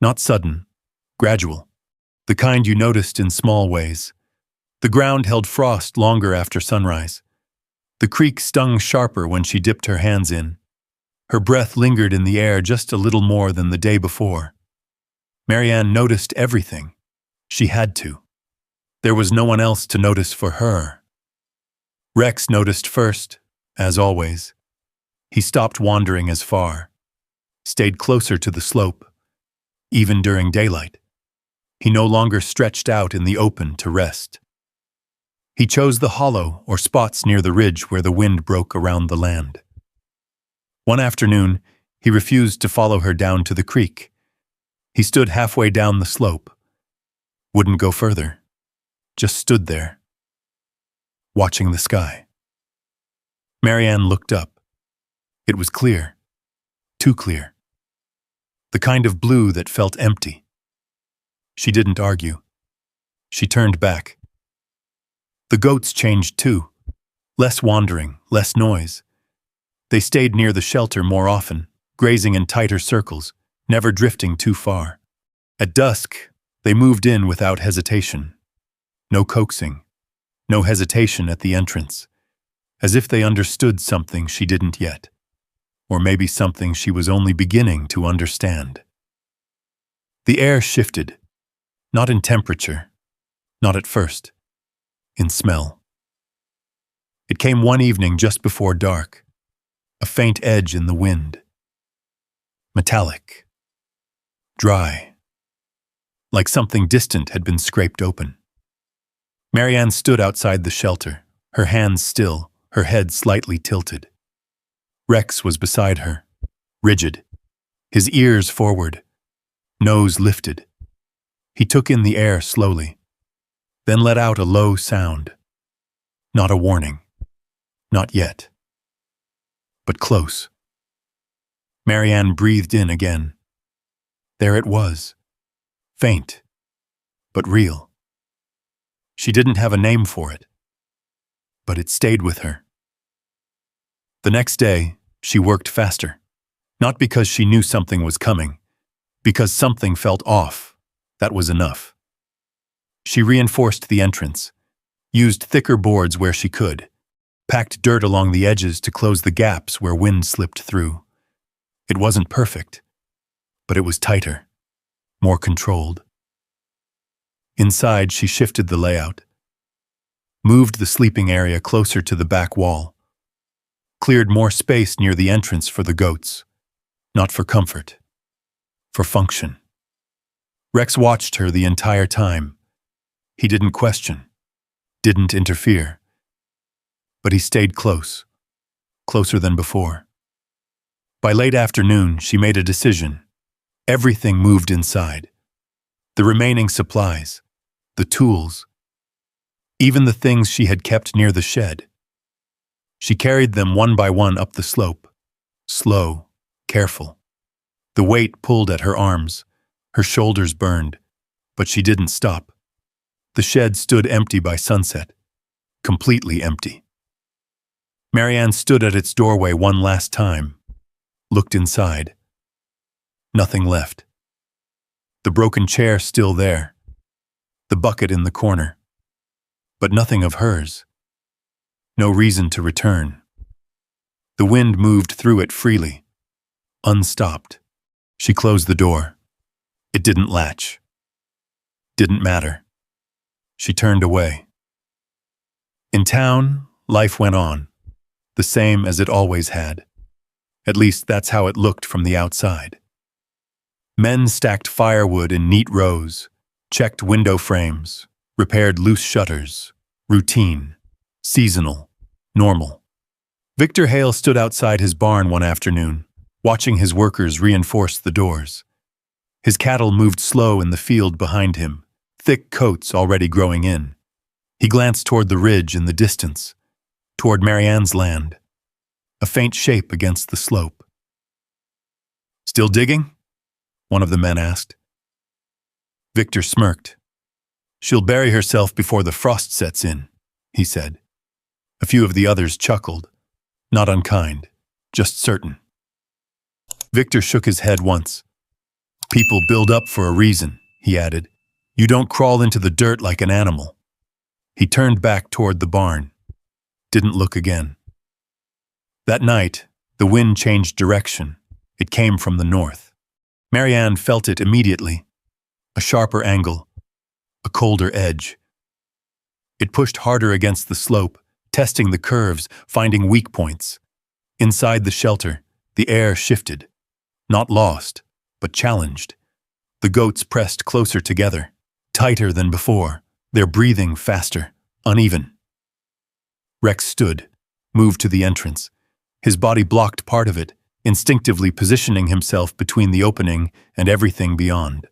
not sudden, gradual, the kind you noticed in small ways. The ground held frost longer after sunrise. The creek stung sharper when she dipped her hands in. Her breath lingered in the air just a little more than the day before. Marianne noticed everything. She had to. There was no one else to notice for her. Rex noticed first, as always. He stopped wandering as far, stayed closer to the slope, even during daylight. He no longer stretched out in the open to rest. He chose the hollow or spots near the ridge where the wind broke around the land. One afternoon, he refused to follow her down to the creek. He stood halfway down the slope. Wouldn't go further. Just stood there, watching the sky. Marianne looked up. It was clear. Too clear. The kind of blue that felt empty. She didn't argue. She turned back. The goats changed too. Less wandering, less noise. They stayed near the shelter more often, grazing in tighter circles, never drifting too far. At dusk, they moved in without hesitation. No coaxing, no hesitation at the entrance, as if they understood something she didn't yet, or maybe something she was only beginning to understand. The air shifted, not in temperature, not at first, in smell. It came one evening just before dark, a faint edge in the wind. Metallic. Dry. Like something distant had been scraped open. Marianne stood outside the shelter, her hands still, her head slightly tilted. Rex was beside her, rigid, his ears forward, nose lifted. He took in the air slowly, then let out a low sound. Not a warning. Not yet. But close. Marianne breathed in again. There it was. Faint, but real. She didn't have a name for it, but it stayed with her. The next day, she worked faster, not because she knew something was coming, because something felt off. That was enough. She reinforced the entrance, used thicker boards where she could, packed dirt along the edges to close the gaps where wind slipped through. It wasn't perfect, but it was tighter, more controlled. Inside, she shifted the layout, moved the sleeping area closer to the back wall, cleared more space near the entrance for the goats, not for comfort, for function. Rex watched her the entire time. He didn't question, didn't interfere, but he stayed close, closer than before. By late afternoon, she made a decision. Everything moved inside. The remaining supplies, the tools, even the things she had kept near the shed. She carried them one by one up the slope, slow, careful. The weight pulled at her arms, her shoulders burned, but she didn't stop. The shed stood empty by sunset, completely empty. Marianne stood at its doorway one last time, looked inside. Nothing left. The broken chair still there, the bucket in the corner, but nothing of hers. No reason to return. The wind moved through it freely, unstopped. She closed the door. It didn't latch. Didn't matter. She turned away. In town, life went on, the same as it always had. At least that's how it looked from the outside. Men stacked firewood in neat rows, checked window frames, repaired loose shutters. Routine, seasonal, normal. Victor Hale stood outside his barn one afternoon, watching his workers reinforce the doors. His cattle moved slow in the field behind him, thick coats already growing in. He glanced toward the ridge in the distance, toward Marianne's land, a faint shape against the slope. "Still digging?" one of the men asked. Victor smirked. "She'll bury herself before the frost sets in," he said. A few of the others chuckled, not unkind, just certain. Victor shook his head once. People build up for a reason, he added. You don't crawl into the dirt like an animal. He turned back toward the barn. Didn't look again. That night, the wind changed direction. It came from the north. Marianne felt it immediately. A sharper angle, a colder edge. It pushed harder against the slope, testing the curves, finding weak points. Inside the shelter, the air shifted. Not lost, but challenged. The goats pressed closer together, tighter than before, their breathing faster, uneven. Rex stood, moved to the entrance. His body blocked part of it, instinctively positioning himself between the opening and everything beyond.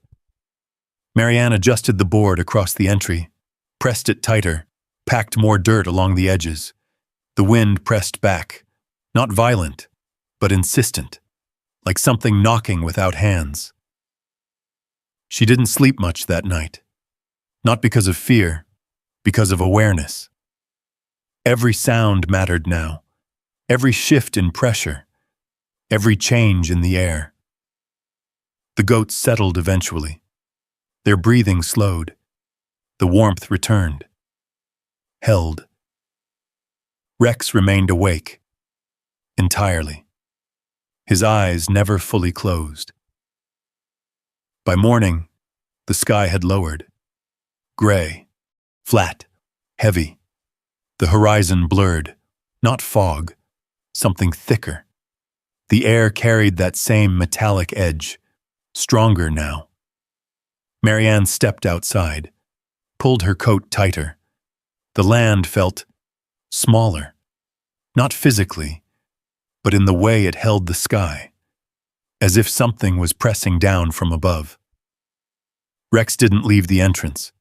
Marianne adjusted the board across the entry, pressed it tighter, packed more dirt along the edges. The wind pressed back, not violent, but insistent, like something knocking without hands. She didn't sleep much that night, not because of fear, because of awareness. Every sound mattered now, every shift in pressure, every change in the air. The goats settled eventually. Their breathing slowed. The warmth returned. Held. Rex remained awake. Entirely. His eyes never fully closed. By morning, the sky had lowered. Gray. Flat. Heavy. The horizon blurred. Not fog. Something thicker. The air carried that same metallic edge. Stronger now. Marianne stepped outside, pulled her coat tighter. The land felt smaller, not physically, but in the way it held the sky, as if something was pressing down from above. Rex didn't leave the entrance.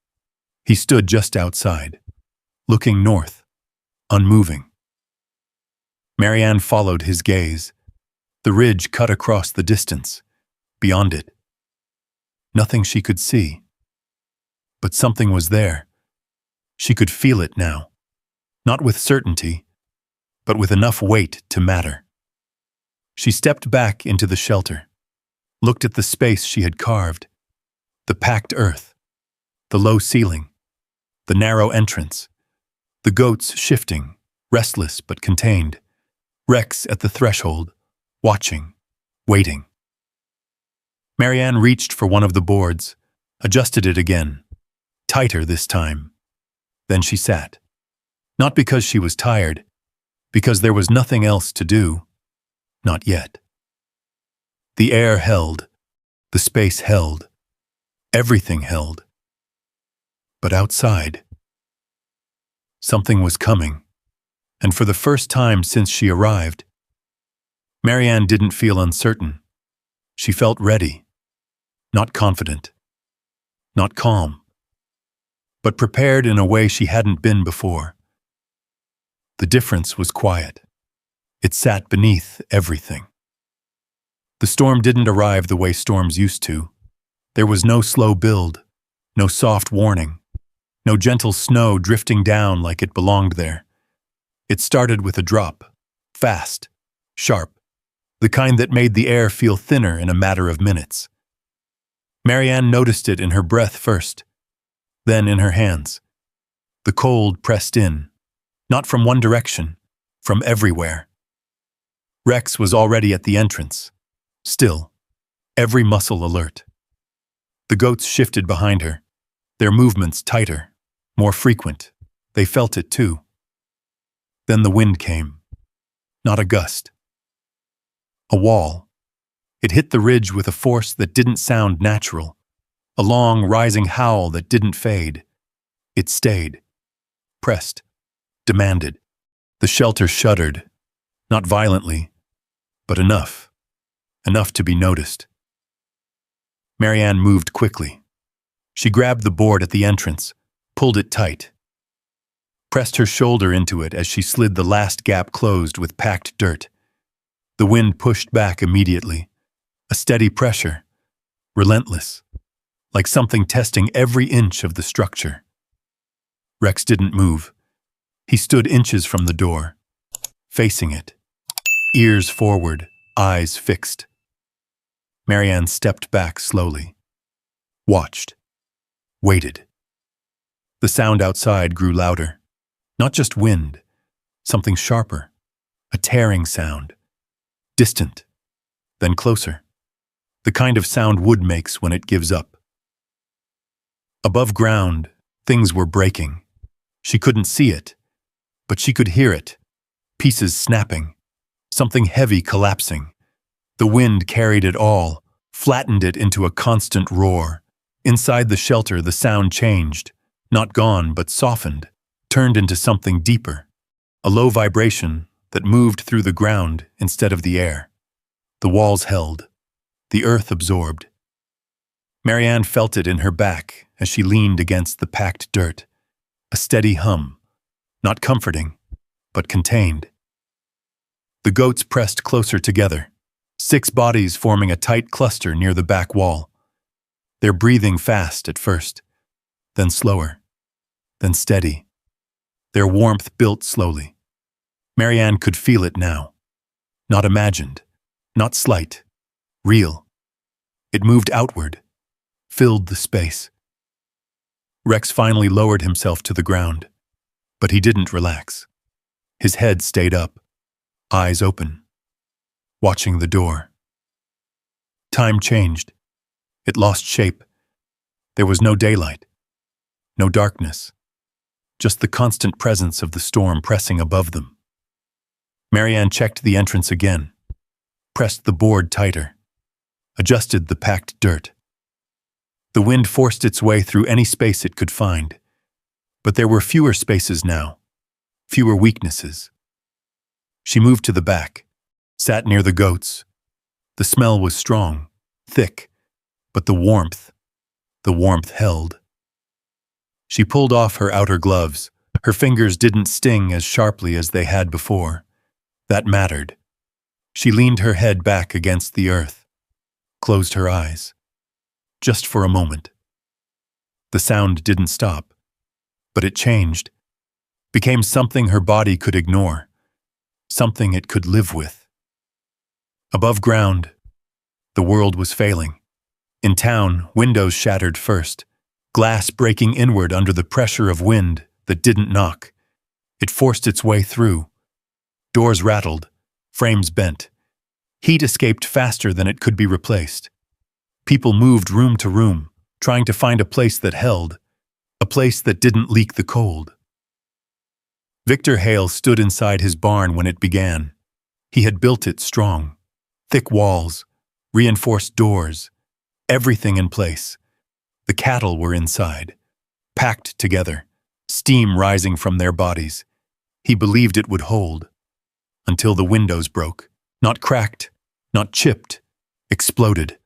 He stood just outside, looking north, unmoving. Marianne followed his gaze. The ridge cut across the distance, beyond it. Nothing she could see. But something was there. She could feel it now. Not with certainty, but with enough weight to matter. She stepped back into the shelter, looked at the space she had carved, the packed earth, the low ceiling, the narrow entrance, the goats shifting, restless but contained, Rex at the threshold, watching, waiting. Marianne reached for one of the boards, adjusted it again, tighter this time. Then she sat. Not because she was tired, because there was nothing else to do. Not yet. The air held, the space held, everything held. But outside, something was coming, and for the first time since she arrived, Marianne didn't feel uncertain. She felt ready. Not confident, not calm, but prepared in a way she hadn't been before. The difference was quiet. It sat beneath everything. The storm didn't arrive the way storms used to. There was no slow build, no soft warning, no gentle snow drifting down like it belonged there. It started with a drop, fast, sharp, the kind that made the air feel thinner in a matter of minutes. Marianne noticed it in her breath first, then in her hands. The cold pressed in, not from one direction, from everywhere. Rex was already at the entrance, still, every muscle alert. The goats shifted behind her, their movements tighter, more frequent. They felt it too. Then the wind came. Not a gust. A wall. It hit the ridge with a force that didn't sound natural, a long, rising howl that didn't fade. It stayed, pressed, demanded. The shelter shuddered, not violently, but enough to be noticed. Marianne moved quickly. She grabbed the board at the entrance, pulled it tight, pressed her shoulder into it as she slid the last gap closed with packed dirt. The wind pushed back immediately. A steady pressure, relentless, like something testing every inch of the structure. Rex didn't move. He stood inches from the door, facing it, ears forward, eyes fixed. Marianne stepped back slowly, watched, waited. The sound outside grew louder. Not just wind, something sharper, a tearing sound. Distant, then closer. The kind of sound wood makes when it gives up. Above ground, things were breaking. She couldn't see it, but she could hear it. Pieces snapping, something heavy collapsing. The wind carried it all, flattened it into a constant roar. Inside the shelter, the sound changed, not gone but softened, turned into something deeper. A low vibration that moved through the ground instead of the air. The walls held, the earth absorbed. Marianne felt it in her back as she leaned against the packed dirt. A steady hum, not comforting, but contained. The goats pressed closer together, 6 bodies forming a tight cluster near the back wall. Their breathing fast at first, then slower, then steady. Their warmth built slowly. Marianne could feel it now. Not imagined, not slight, real. It moved outward, filled the space. Rex finally lowered himself to the ground, but he didn't relax. His head stayed up, eyes open, watching the door. Time changed. It lost shape. There was no daylight, no darkness, just the constant presence of the storm pressing above them. Marianne checked the entrance again, pressed the board tighter, adjusted the packed dirt. The wind forced its way through any space it could find, but there were fewer spaces now, fewer weaknesses. She moved to the back, sat near the goats. The smell was strong, thick, but the warmth held. She pulled off her outer gloves. Her fingers didn't sting as sharply as they had before. That mattered. She leaned her head back against the earth, closed her eyes. Just for a moment. The sound didn't stop, but it changed, became something her body could ignore, something it could live with. Above ground, the world was failing. In town, windows shattered first, glass breaking inward under the pressure of wind that didn't knock. It forced its way through. Doors rattled, frames bent. Heat escaped faster than it could be replaced. People moved room to room, trying to find a place that held, a place that didn't leak the cold. Victor Hale stood inside his barn when it began. He had built it strong. Thick walls, reinforced doors, everything in place. The cattle were inside, packed together, steam rising from their bodies. He believed it would hold. Until the windows broke, not cracked, not chipped, exploded.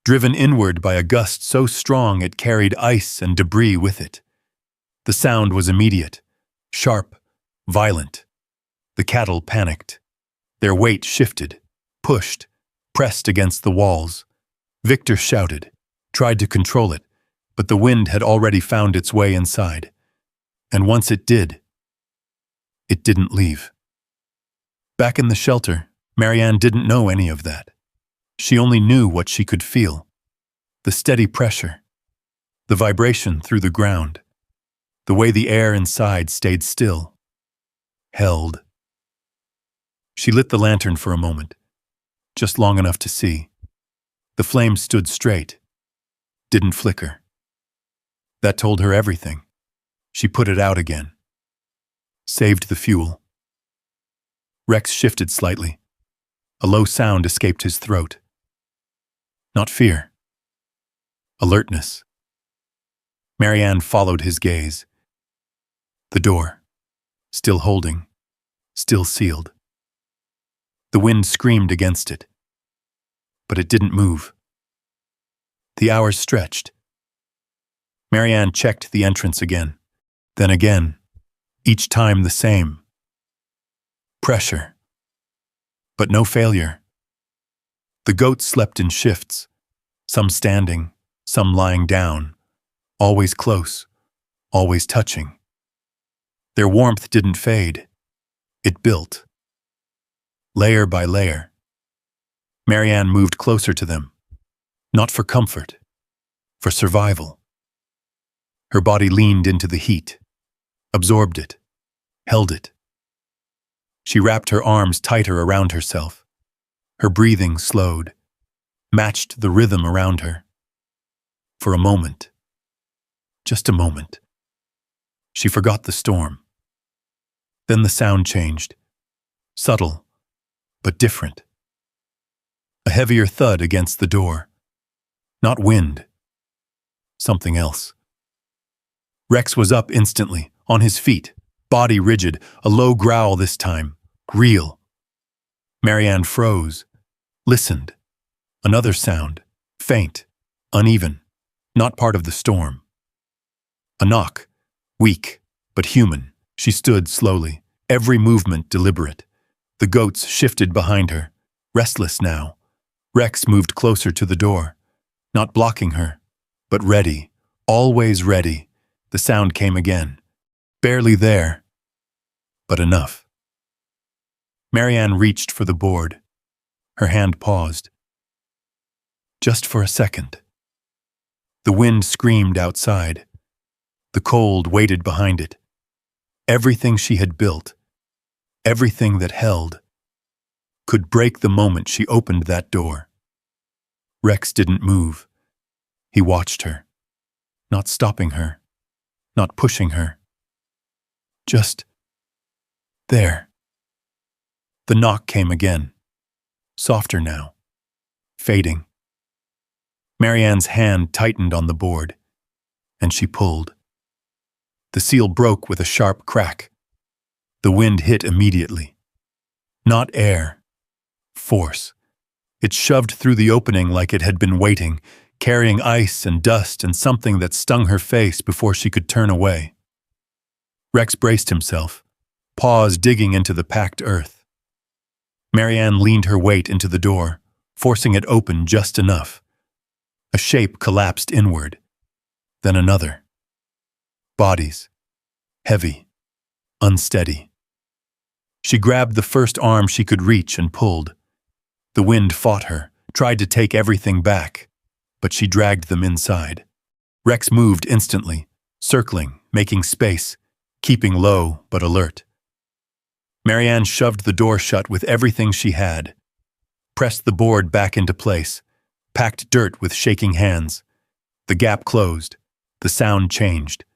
Driven inward by a gust so strong it carried ice and debris with it. The sound was immediate, sharp, violent. The cattle panicked. Their weight shifted, pushed, pressed against the walls. Victor shouted, tried to control it, but the wind had already found its way inside. And once it did, it didn't leave. Back in the shelter, Marianne didn't know any of that. She only knew what she could feel. The steady pressure, the vibration through the ground, the way the air inside stayed still, held. She lit the lantern for a moment, just long enough to see. The flame stood straight, didn't flicker. That told her everything. She put it out again. Saved the fuel. Rex shifted slightly. A low sound escaped his throat. Not fear. Alertness. Marianne followed his gaze. The door, still holding, still sealed. The wind screamed against it, but it didn't move. The hours stretched. Marianne checked the entrance again, then again, each time the same. Pressure, but no failure. The goats slept in shifts, some standing, some lying down, always close, always touching. Their warmth didn't fade. It built. Layer by layer. Marianne moved closer to them, Not for comfort, for survival. Her body leaned into the heat, absorbed it, held it. She wrapped her arms tighter around herself. Her breathing slowed, matched the rhythm around her. For a moment, just a moment, she forgot the storm. Then the sound changed, subtle, but different. A heavier thud against the door. Not wind, something else. Rex was up instantly, on his feet, body rigid, a low growl this time, real. Marianne froze, listened. Another sound, faint, uneven, not part of the storm. A knock, weak, but human. She stood slowly, every movement deliberate. The goats shifted behind her, restless now. Rex moved closer to the door, not blocking her, but ready, always ready. The sound came again. Barely there, but enough. Marianne reached for the board. Her hand paused. Just for a second. The wind screamed outside. The cold waited behind it. Everything she had built, everything that held, could break the moment she opened that door. Rex didn't move. He watched her, not stopping her, not pushing her. Just there. The knock came again, softer now, fading. Marianne's hand tightened on the board, and she pulled. The seal broke with a sharp crack. The wind hit immediately. Not air, force. It shoved through the opening like it had been waiting, carrying ice and dust and something that stung her face before she could turn away. Rex braced himself, paws digging into the packed earth. Marianne leaned her weight into the door, forcing it open just enough. A shape collapsed inward, then another. Bodies, heavy, unsteady. She grabbed the first arm she could reach and pulled. The wind fought her, tried to take everything back, but she dragged them inside. Rex moved instantly, circling, making space, keeping low but alert. Marianne shoved the door shut with everything she had, pressed the board back into place, packed dirt with shaking hands. The gap closed. The sound changed.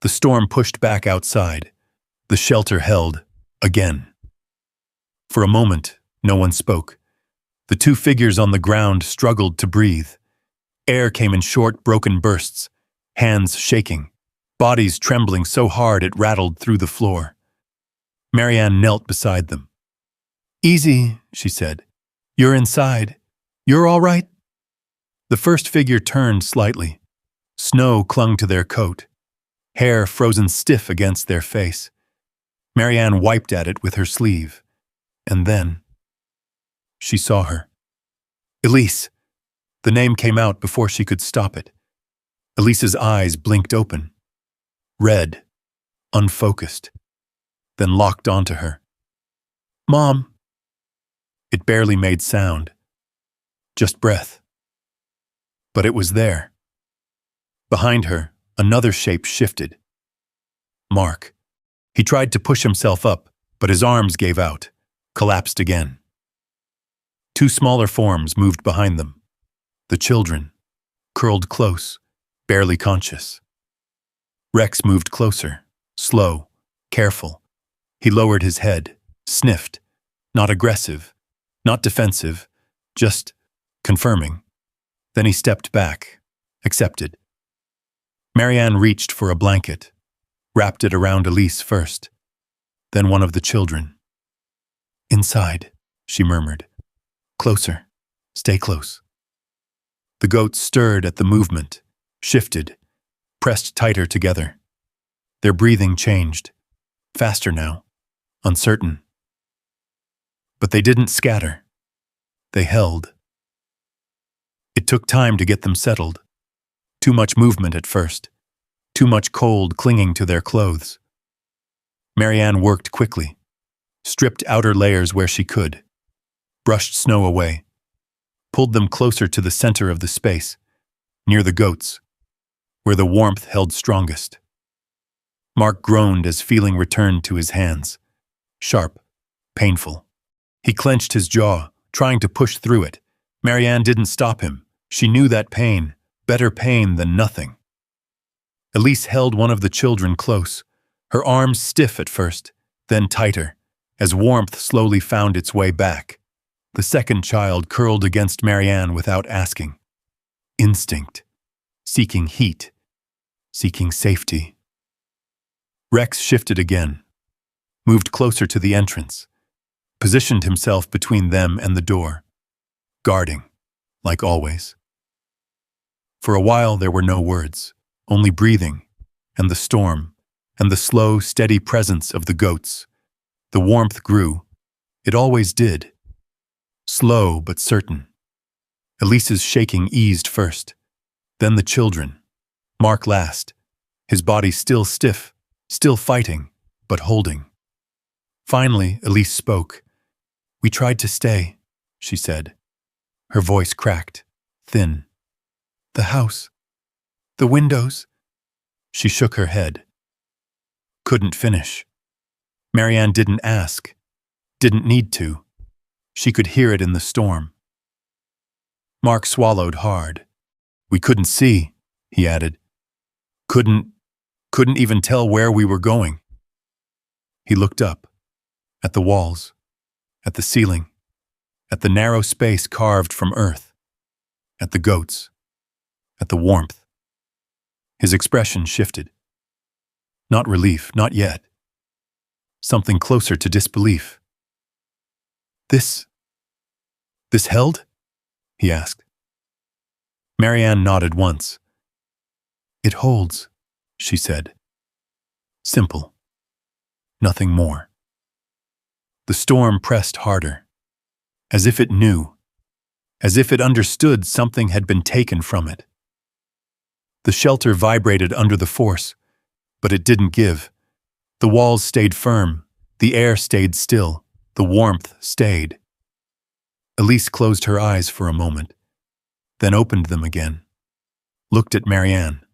The storm pushed back outside. The shelter held, again. For a moment, no one spoke. The two figures on the ground struggled to breathe. Air came in short, broken bursts, hands shaking, bodies trembling so hard it rattled through the floor. Marianne knelt beside them. "Easy," she said. "You're inside. You're all right?" The first figure turned slightly. Snow clung to their coat, hair frozen stiff against their face. Marianne wiped at it with her sleeve. And then she saw her. Elise. The name came out before she could stop it. Elise's eyes blinked open. Red, unfocused, then locked onto her. "Mom." It barely made sound. Just breath. But it was there. Behind her, another shape shifted. Mark. He tried to push himself up, but his arms gave out, collapsed again. Two smaller forms moved behind them. The children, curled close, barely conscious. Rex moved closer, slow, careful. He lowered his head, sniffed, not aggressive, not defensive, just confirming. Then he stepped back, accepted. Marianne reached for a blanket, wrapped it around Elise first, then one of the children. "Inside," she murmured. "Closer. Stay close." The goats stirred at the movement, shifted, pressed tighter together. Their breathing changed, faster now, uncertain. But they didn't scatter. They held. It took time to get them settled. Too much movement at first. Too much cold clinging to their clothes. Marianne worked quickly, stripped outer layers where she could, brushed snow away, pulled them closer to the center of the space, near the goats, where the warmth held strongest. Mark groaned as feeling returned to his hands. Sharp, painful. He clenched his jaw, trying to push through it. Marianne didn't stop him. She knew that pain, better pain than nothing. Elise held one of the children close, her arms stiff at first, then tighter, as warmth slowly found its way back. The second child curled against Marianne without asking. Instinct. Seeking heat. Seeking safety. Rex shifted again, moved closer to the entrance, positioned himself between them and the door, guarding, like always. For a while there were no words, only breathing, and the storm, and the slow, steady presence of the goats. The warmth grew. It always did. Slow but certain. Elise's shaking eased first, then the children. Mark last, his body still stiff, still fighting, but holding. Finally, Elise spoke. "We tried to stay," she said. Her voice cracked, thin. "The house. The windows." She shook her head. Couldn't finish. Marianne didn't ask, didn't need to. She could hear it in the storm. Mark swallowed hard. "We couldn't see," he added. Couldn't even tell where we were going." He looked up, at the walls, at the ceiling, at the narrow space carved from earth, at the goats, at the warmth. His expression shifted. Not relief, not yet. Something closer to disbelief. This held?" he asked. Marianne nodded once. "It holds," she said. Simple. Nothing more. The storm pressed harder, as if it knew, as if it understood something had been taken from it. The shelter vibrated under the force, but it didn't give. The walls stayed firm, the air stayed still, the warmth stayed. Elise closed her eyes for a moment, then opened them again, looked at Marianne.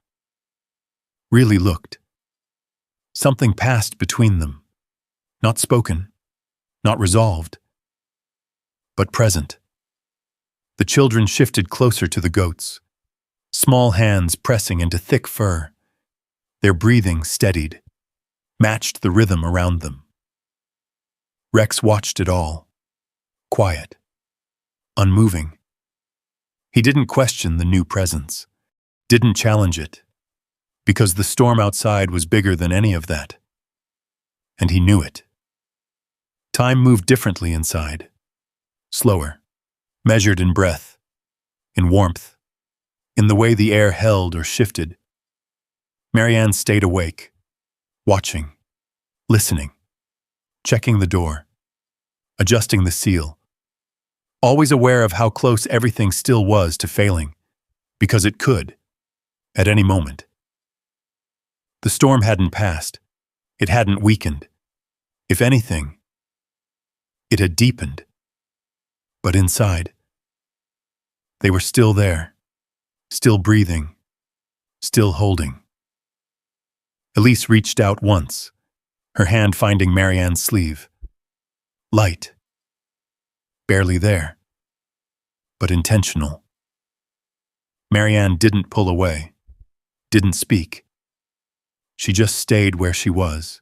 Really looked. Something passed between them, not spoken, not resolved, but present. The children shifted closer to the goats, small hands pressing into thick fur. Their breathing steadied, matched the rhythm around them. Rex watched it all, quiet, unmoving. He didn't question the new presence, didn't challenge it, because the storm outside was bigger than any of that. And he knew it. Time moved differently inside, slower, measured in breath, in warmth, in the way the air held or shifted. Marianne stayed awake, watching, listening, checking the door, adjusting the seal, always aware of how close everything still was to failing, because it could, at any moment. The storm hadn't passed. It hadn't weakened. If anything, it had deepened. But inside, they were still there, still breathing, still holding. Elise reached out once, her hand finding Marianne's sleeve. Light. Barely there, but intentional. Marianne didn't pull away, didn't speak. She just stayed where she was,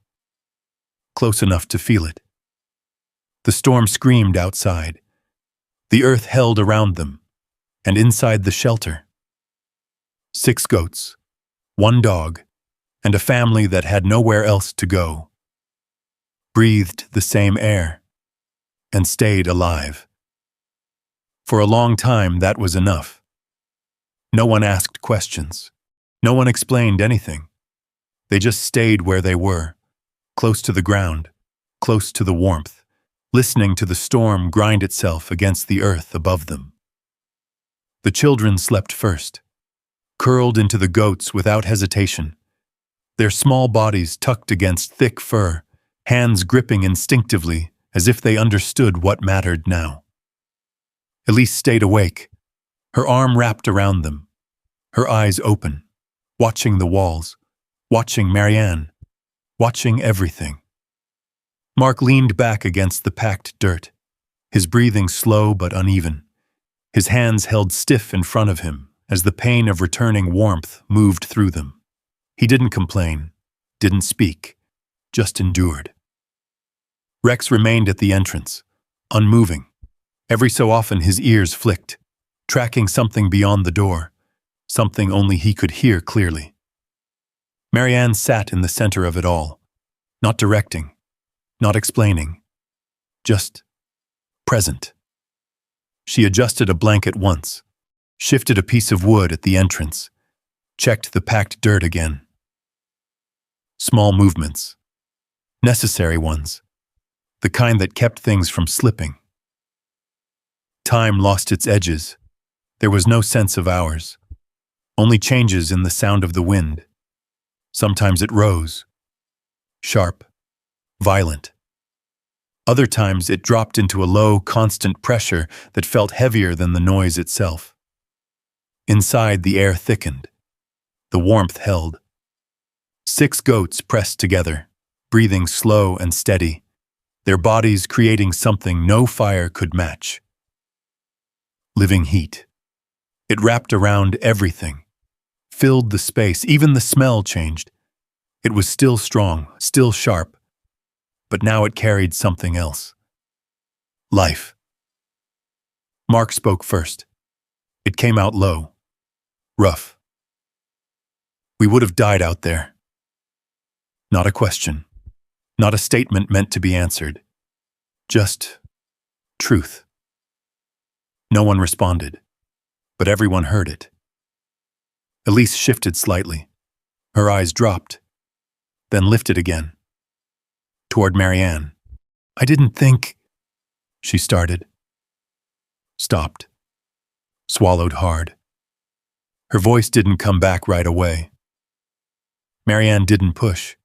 close enough to feel it. The storm screamed outside. The earth held around them, and inside the shelter. 6 goats, 1 dog, and a family that had nowhere else to go. Breathed the same air, and stayed alive. For a long time, that was enough. No one asked questions. No one explained anything. They just stayed where they were, close to the ground, close to the warmth, listening to the storm grind itself against the earth above them. The children slept first, curled into the goats without hesitation, their small bodies tucked against thick fur, hands gripping instinctively as if they understood what mattered now. Elise stayed awake, Her arm wrapped around them, her eyes open, watching the walls, watching Marianne, watching everything. Mark leaned back against the packed dirt, his breathing slow but uneven, his hands held stiff in front of him as the pain of returning warmth moved through them. He didn't complain, didn't speak, just endured. Rex remained at the entrance, unmoving. Every so often his ears flicked, tracking something beyond the door, something only he could hear clearly. Marianne sat in the center of it all, not directing, not explaining, just present. She adjusted a blanket once, shifted a piece of wood at the entrance, checked the packed dirt again. Small movements, necessary ones, the kind that kept things from slipping. Time lost its edges. There was no sense of hours, only changes in the sound of the wind. Sometimes it rose, sharp, violent. Other times it dropped into a low, constant pressure that felt heavier than the noise itself. Inside, the air thickened. The warmth held. 6 goats pressed together, breathing slow and steady, their bodies creating something no fire could match. Living heat. It wrapped around everything, filled the space, even the smell changed. It was still strong, still sharp, but now it carried something else. Life. Mark spoke first. It came out low, rough. We would have died out there. Not a question, not a statement meant to be answered. Just truth. No one responded, but everyone heard it. Elise shifted slightly. Her eyes dropped, then lifted again. Toward Marianne. I didn't think... She started. Stopped. Swallowed hard. Her voice didn't come back right away. Marianne didn't push.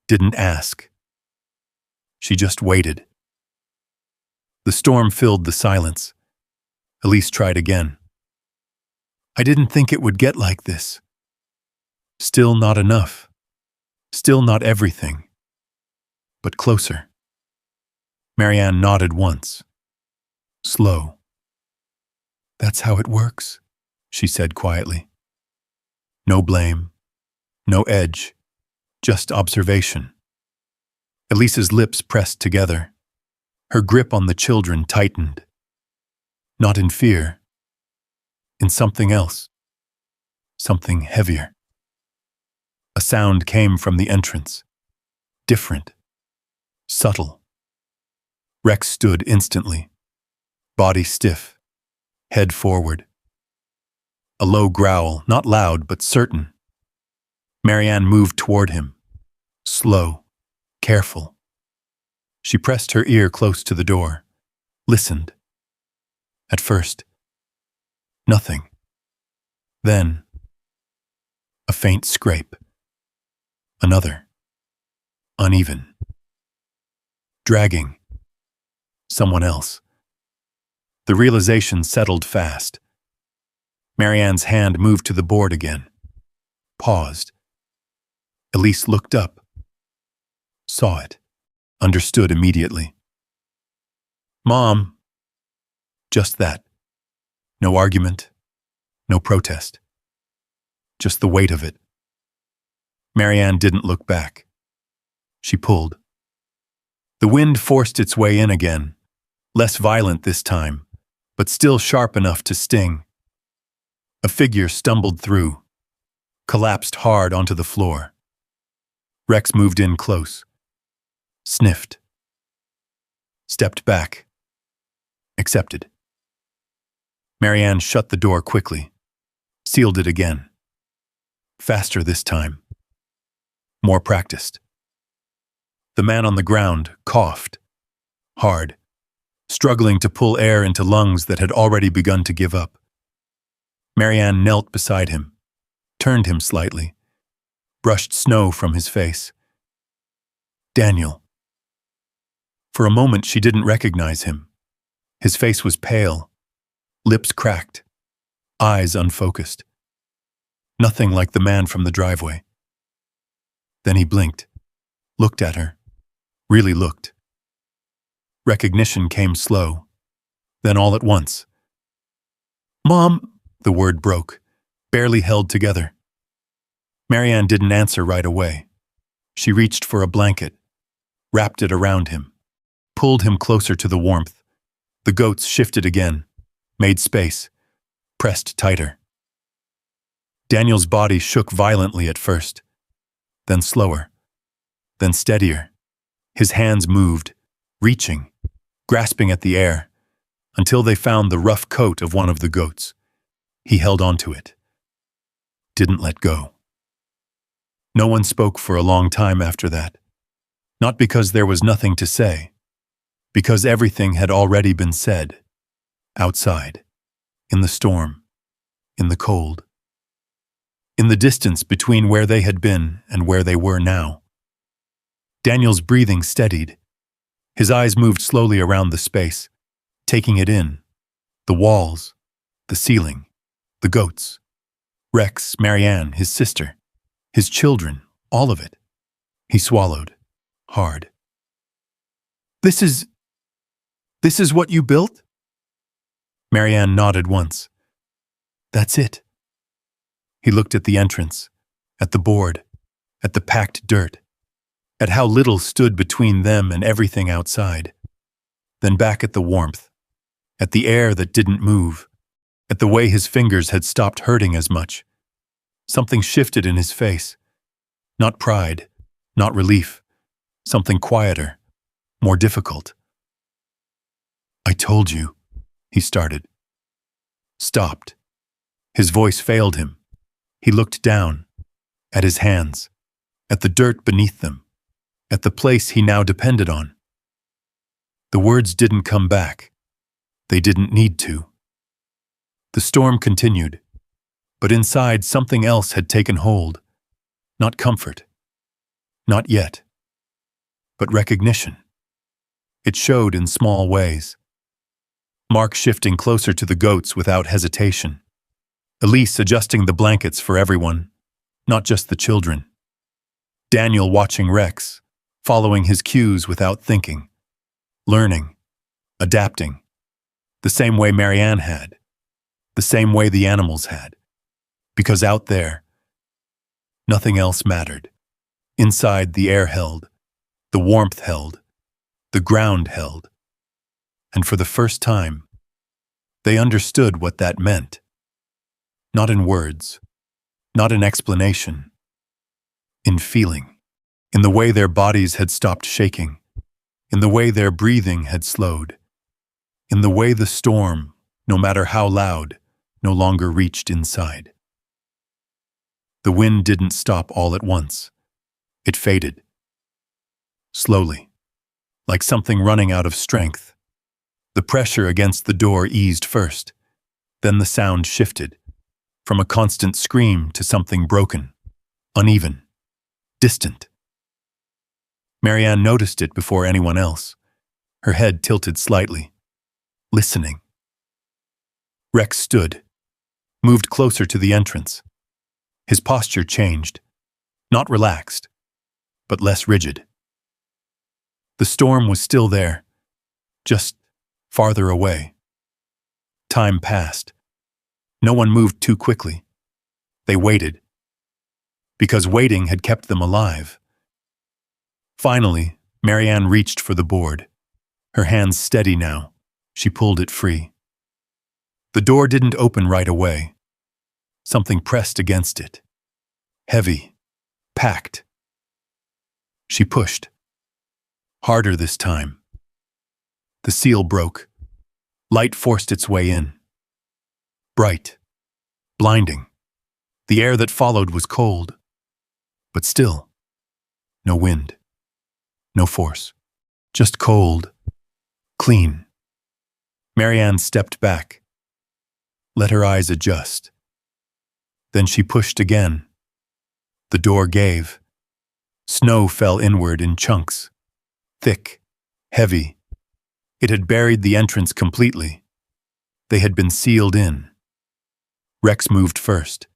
Didn't ask. She just waited. The storm filled the silence. Elise tried again. I didn't think it would get like this. Still not enough. Still not everything. But closer. Marianne nodded once. Slow. That's how it works, she said quietly. No blame. No edge. Just observation. Elise's lips pressed together. Her grip on the children tightened. Not in fear. In something else. Something heavier. A sound came from the entrance. Different. Subtle. Rex stood instantly. Body stiff. Head forward. A low growl, not loud but certain. Marianne moved toward him. Slow. Careful. She pressed her ear close to the door. Listened. At first, nothing. Then, a faint scrape. Another. Uneven. Dragging. Someone else. The realization settled fast. Marianne's hand moved to the board again. Paused. Elise looked up. Saw it. Understood immediately. Mom. Just that. No argument. No protest. Just the weight of it. Marianne didn't look back. She pulled. The wind forced its way in again, less violent this time, but still sharp enough to sting. A figure stumbled through, collapsed hard onto the floor. Rex moved in close, sniffed, stepped back, accepted. Marianne shut the door quickly, sealed it again. Faster this time. More practiced. The man on the ground coughed, hard, struggling to pull air into lungs that had already begun to give up. Marianne knelt beside him, turned him slightly, brushed snow from his face. Daniel. For a moment she didn't recognize him. His face was pale, lips cracked, eyes unfocused. Nothing like the man from the driveway. Then he blinked, looked at her, really looked. Recognition came slow, then all at once. "Mom," the word broke, barely held together. Marianne didn't answer right away. She reached for a blanket, wrapped it around him, pulled him closer to the warmth. The goats shifted again, made space, pressed tighter. Daniel's body shook violently at first, then slower, then steadier. His hands moved, reaching, grasping at the air, until they found the rough coat of one of the goats. He held onto it, didn't let go. No one spoke for a long time after that, not because there was nothing to say, because everything had already been said, outside, in the storm, in the cold, in the distance between where they had been and where they were now. Daniel's breathing steadied. His eyes moved slowly around the space, taking it in, the walls, the ceiling, the goats, Rex, Marianne, his sister, his children, all of it. He swallowed, hard. This is what you built?" Marianne nodded once. "That's it." He looked at the entrance, at the board, at the packed dirt, at how little stood between them and everything outside. Then back at the warmth, at the air that didn't move, at the way his fingers had stopped hurting as much. Something shifted in his face. Not pride, not relief. Something quieter, more difficult. "I told you," he started. Stopped. His voice failed him. He looked down, at his hands, at the dirt beneath them, at the place he now depended on. The words didn't come back. They didn't need to. The storm continued, but inside something else had taken hold. Not comfort. Not yet. But recognition. It showed in small ways. Mark shifting closer to the goats without hesitation. Elise adjusting the blankets for everyone, not just the children. Daniel watching Rex, following his cues without thinking. Learning, adapting, the same way Marianne had, the same way the animals had. Because out there, nothing else mattered. Inside, the air held, the warmth held, the ground held. And for the first time, they understood what that meant. Not in words, not in explanation, in feeling, in the way their bodies had stopped shaking, in the way their breathing had slowed, in the way the storm, no matter how loud, no longer reached inside. The wind didn't stop all at once. It faded. Slowly, like something running out of strength. The pressure against the door eased first. Then the sound shifted, from a constant scream to something broken, uneven, distant. Marianne noticed it before anyone else, her head tilted slightly, listening. Rex stood, moved closer to the entrance. His posture changed, not relaxed, but less rigid. The storm was still there, just farther away. Time passed. No one moved too quickly. They waited, because waiting had kept them alive. Finally, Marianne reached for the board. Her hands steady now. She pulled it free. The door didn't open right away. Something pressed against it. Heavy, packed. She pushed. Harder this time. The seal broke. Light forced its way in. Bright. Blinding. The air that followed was cold. But still, no wind. No force. Just cold. Clean. Marianne stepped back. Let her eyes adjust. Then she pushed again. The door gave. Snow fell inward in chunks. Thick. Heavy. It had buried the entrance completely. They had been sealed in. Rex moved first.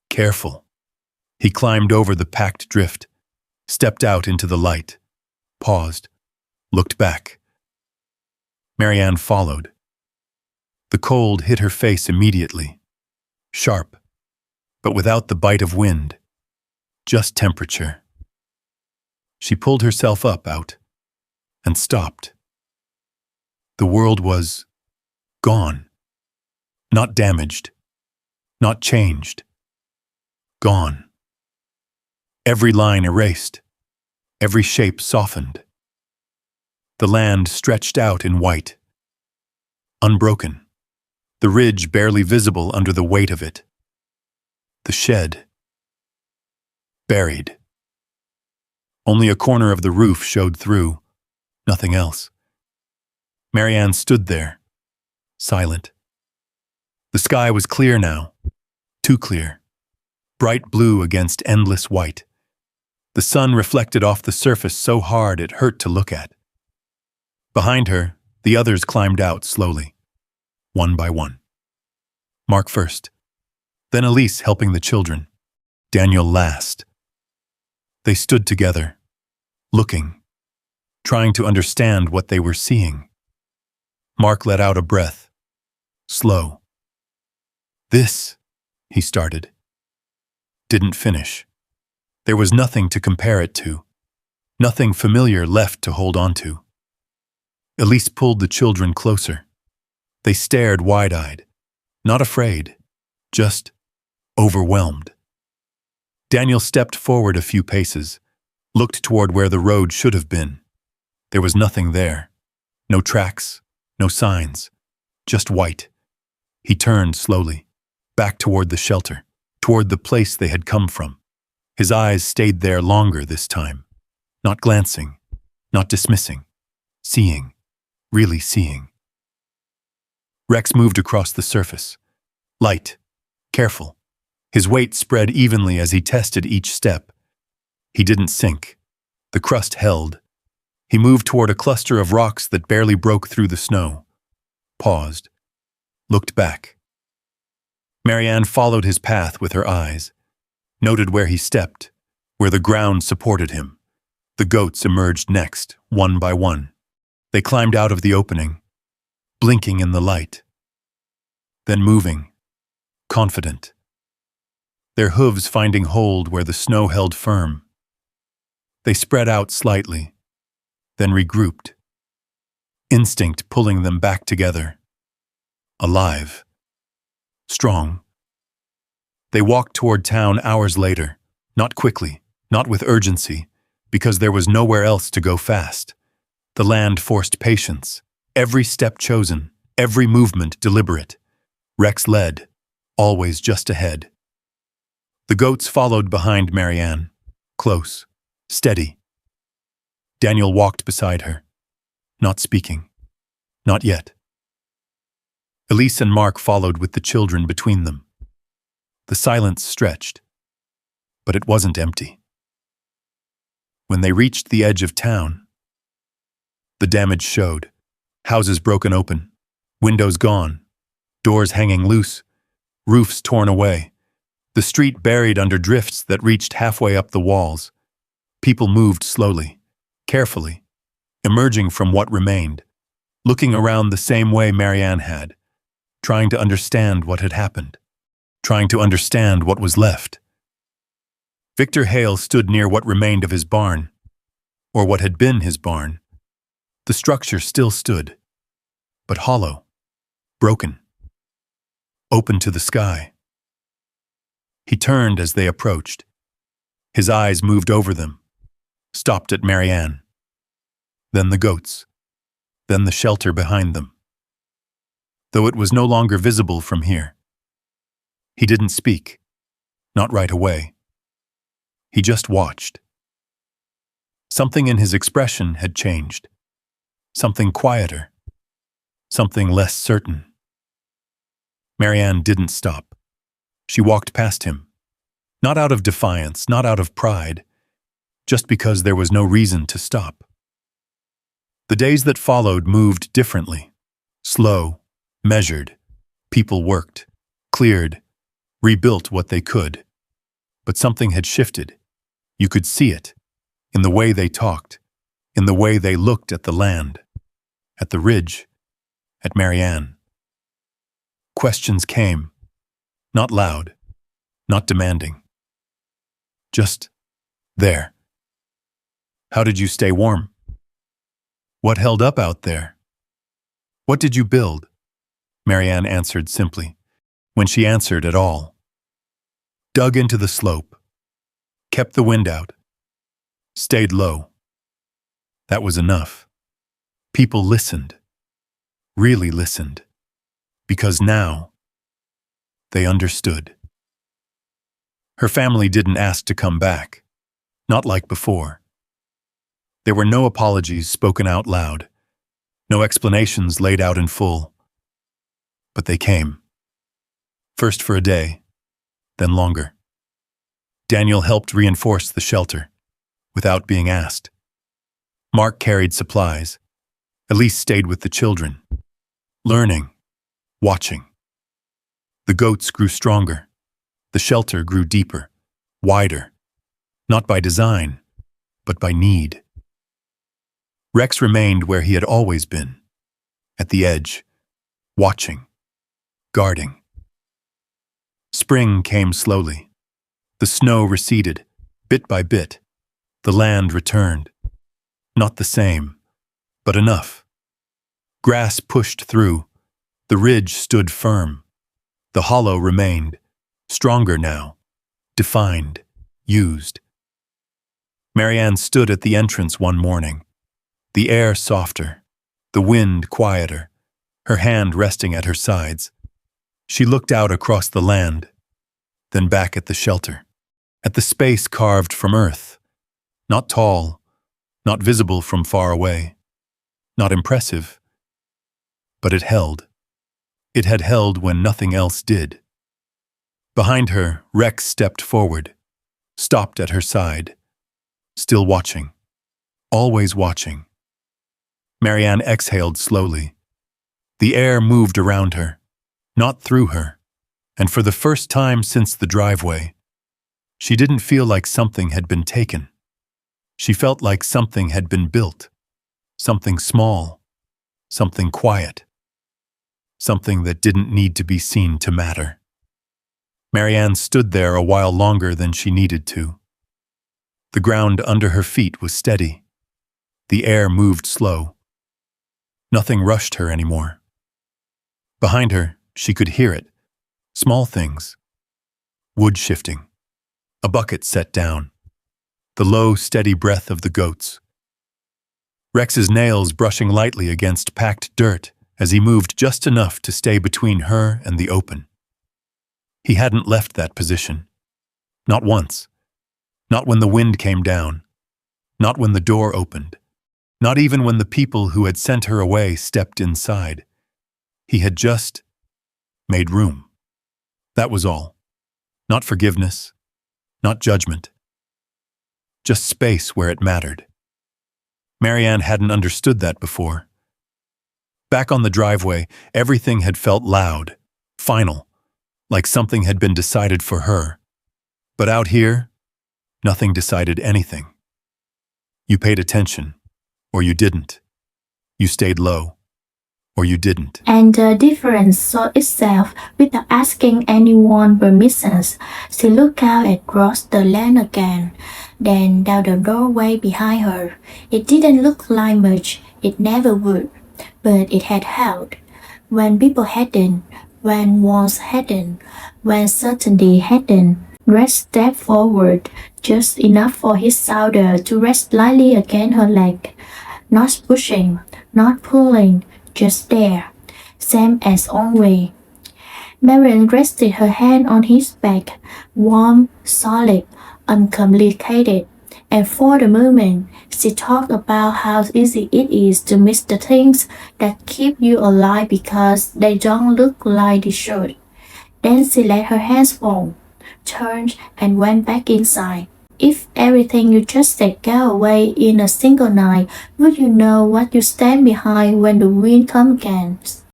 Careful. He climbed over the packed drift, stepped out into the light, paused, looked back. Marianne followed. The cold hit her face immediately, sharp, but without the bite of wind, just temperature. She pulled herself up out and stopped. The world was gone. Not damaged, not changed. Gone. Every line erased, every shape softened. The land stretched out in white, unbroken, the ridge barely visible under the weight of it. The shed, buried. Only a corner of the roof showed through, nothing else. Marianne stood there, silent. The sky was clear now, too clear, bright blue against endless white. The sun reflected off the surface so hard it hurt to look at. Behind her, the others climbed out slowly, one by one. Mark first, then Elise helping the children, Daniel last. They stood together, looking, trying to understand what they were seeing. Mark let out a breath, slow. This, he started. Didn't finish. There was nothing to compare it to, nothing familiar left to hold on to. Elise pulled the children closer. They stared wide-eyed, not afraid, just overwhelmed. Daniel stepped forward a few paces, looked toward where the road should have been. There was nothing there, no tracks, no signs, just white. He turned slowly, back toward the shelter, toward the place they had come from. His eyes stayed there longer this time, not glancing, not dismissing, seeing, really seeing. Rex moved across the surface, light, careful. His weight spread evenly as he tested each step. He didn't sink. The crust held. He moved toward a cluster of rocks that barely broke through the snow, paused, looked back. Marianne followed his path with her eyes, noted where he stepped, where the ground supported him. The goats emerged next, one by one. They climbed out of the opening, blinking in the light, then moving, confident. Their hooves finding hold where the snow held firm. They spread out slightly, then regrouped, instinct pulling them back together. Alive, strong. They walked toward town hours later, not quickly, not with urgency, because there was nowhere else to go fast. The land forced patience, every step chosen, every movement deliberate. Rex led, always just ahead. The goats followed behind Marianne, close, steady. Daniel walked beside her, not speaking, not yet. Elise and Mark followed with the children between them. The silence stretched, but it wasn't empty. When they reached the edge of town, the damage showed. Houses broken open, windows gone, doors hanging loose, roofs torn away, the street buried under drifts that reached halfway up the walls. People moved slowly, carefully, emerging from what remained, looking around the same way Marianne had, trying to understand what had happened, trying to understand what was left. Victor Hale stood near what remained of his barn, or what had been his barn. The structure still stood, but hollow, broken, open to the sky. He turned as they approached. His eyes moved over them, stopped at Marianne, then the goats, then the shelter behind them. Though it was no longer visible from here. He didn't speak, not right away. He just watched. Something in his expression had changed. Something quieter. Something less certain. Marianne didn't stop. She walked past him. Not out of defiance, not out of pride, just because there was no reason to stop. The days that followed moved differently. Slow, measured. People worked, cleared, rebuilt what they could. But something had shifted. You could see it, in the way they talked, in the way they looked at the land, at the ridge, at Marianne. Questions came, not loud, not demanding. Just there. How did you stay warm? What held up out there? What did you build? Marianne answered simply, when she answered at all. Dug into the slope, kept the wind out, stayed low. That was enough. People listened, really listened, because now they understood. Her family didn't ask to come back, not like before. There were no apologies spoken out loud, no explanations laid out in full. But they came. First for a day, then longer. Daniel helped reinforce the shelter, without being asked. Mark carried supplies. Elise stayed with the children, learning, watching. The goats grew stronger. The shelter grew deeper, wider, not by design, but by need. Rex remained where he had always been, at the edge, watching, guarding. Spring came slowly. The snow receded, bit by bit. The land returned. Not the same, but enough. Grass pushed through. The ridge stood firm. The hollow remained, stronger now, defined, used. Marianne stood at the entrance one morning, the air softer, the wind quieter, her hand resting at her sides. She looked out across the land, then back at the shelter, at the space carved from earth, not tall, not visible from far away, not impressive, but it held. It had held when nothing else did. Behind her, Rex stepped forward, stopped at her side, still watching, always watching. Marianne exhaled slowly. The air moved around her, not through her, and for the first time since the driveway, she didn't feel like something had been taken. She felt like something had been built, something small, something quiet, something that didn't need to be seen to matter. Marianne stood there a while longer than she needed to. The ground under her feet was steady. The air moved slow. Nothing rushed her anymore. Behind her, she could hear it. Small things. Wood shifting. A bucket set down. The low, steady breath of the goats. Rex's nails brushing lightly against packed dirt as he moved just enough to stay between her and the open. He hadn't left that position. Not once. Not when the wind came down. Not when the door opened. Not even when the people who had sent her away stepped inside. He had just made room. That was all. Not forgiveness. Not judgment. Just space where it mattered. Marianne hadn't understood that before. Back on the driveway, everything had felt loud, final, like something had been decided for her. But out here, nothing decided anything. You paid attention, or you didn't. You stayed low, or you didn't. And the difference saw itself without asking anyone permissions. She looked out across the land again, then down the doorway behind her. It didn't look like much, it never would, but it had held. When people hadn't, when walls hadn't, when certainty hadn't, Rex stepped forward, just enough for his shoulder to rest lightly against her leg. Not pushing, not pulling, just there, same as always. Marianne rested her hand on his back, warm, solid, uncomplicated, and for the moment, she talked about how easy it is to miss the things that keep you alive because they don't look like they should. Then she let her hands fall, turned, and went back inside. If everything you just said got away in a single night, would you know what you stand behind when the wind comes again?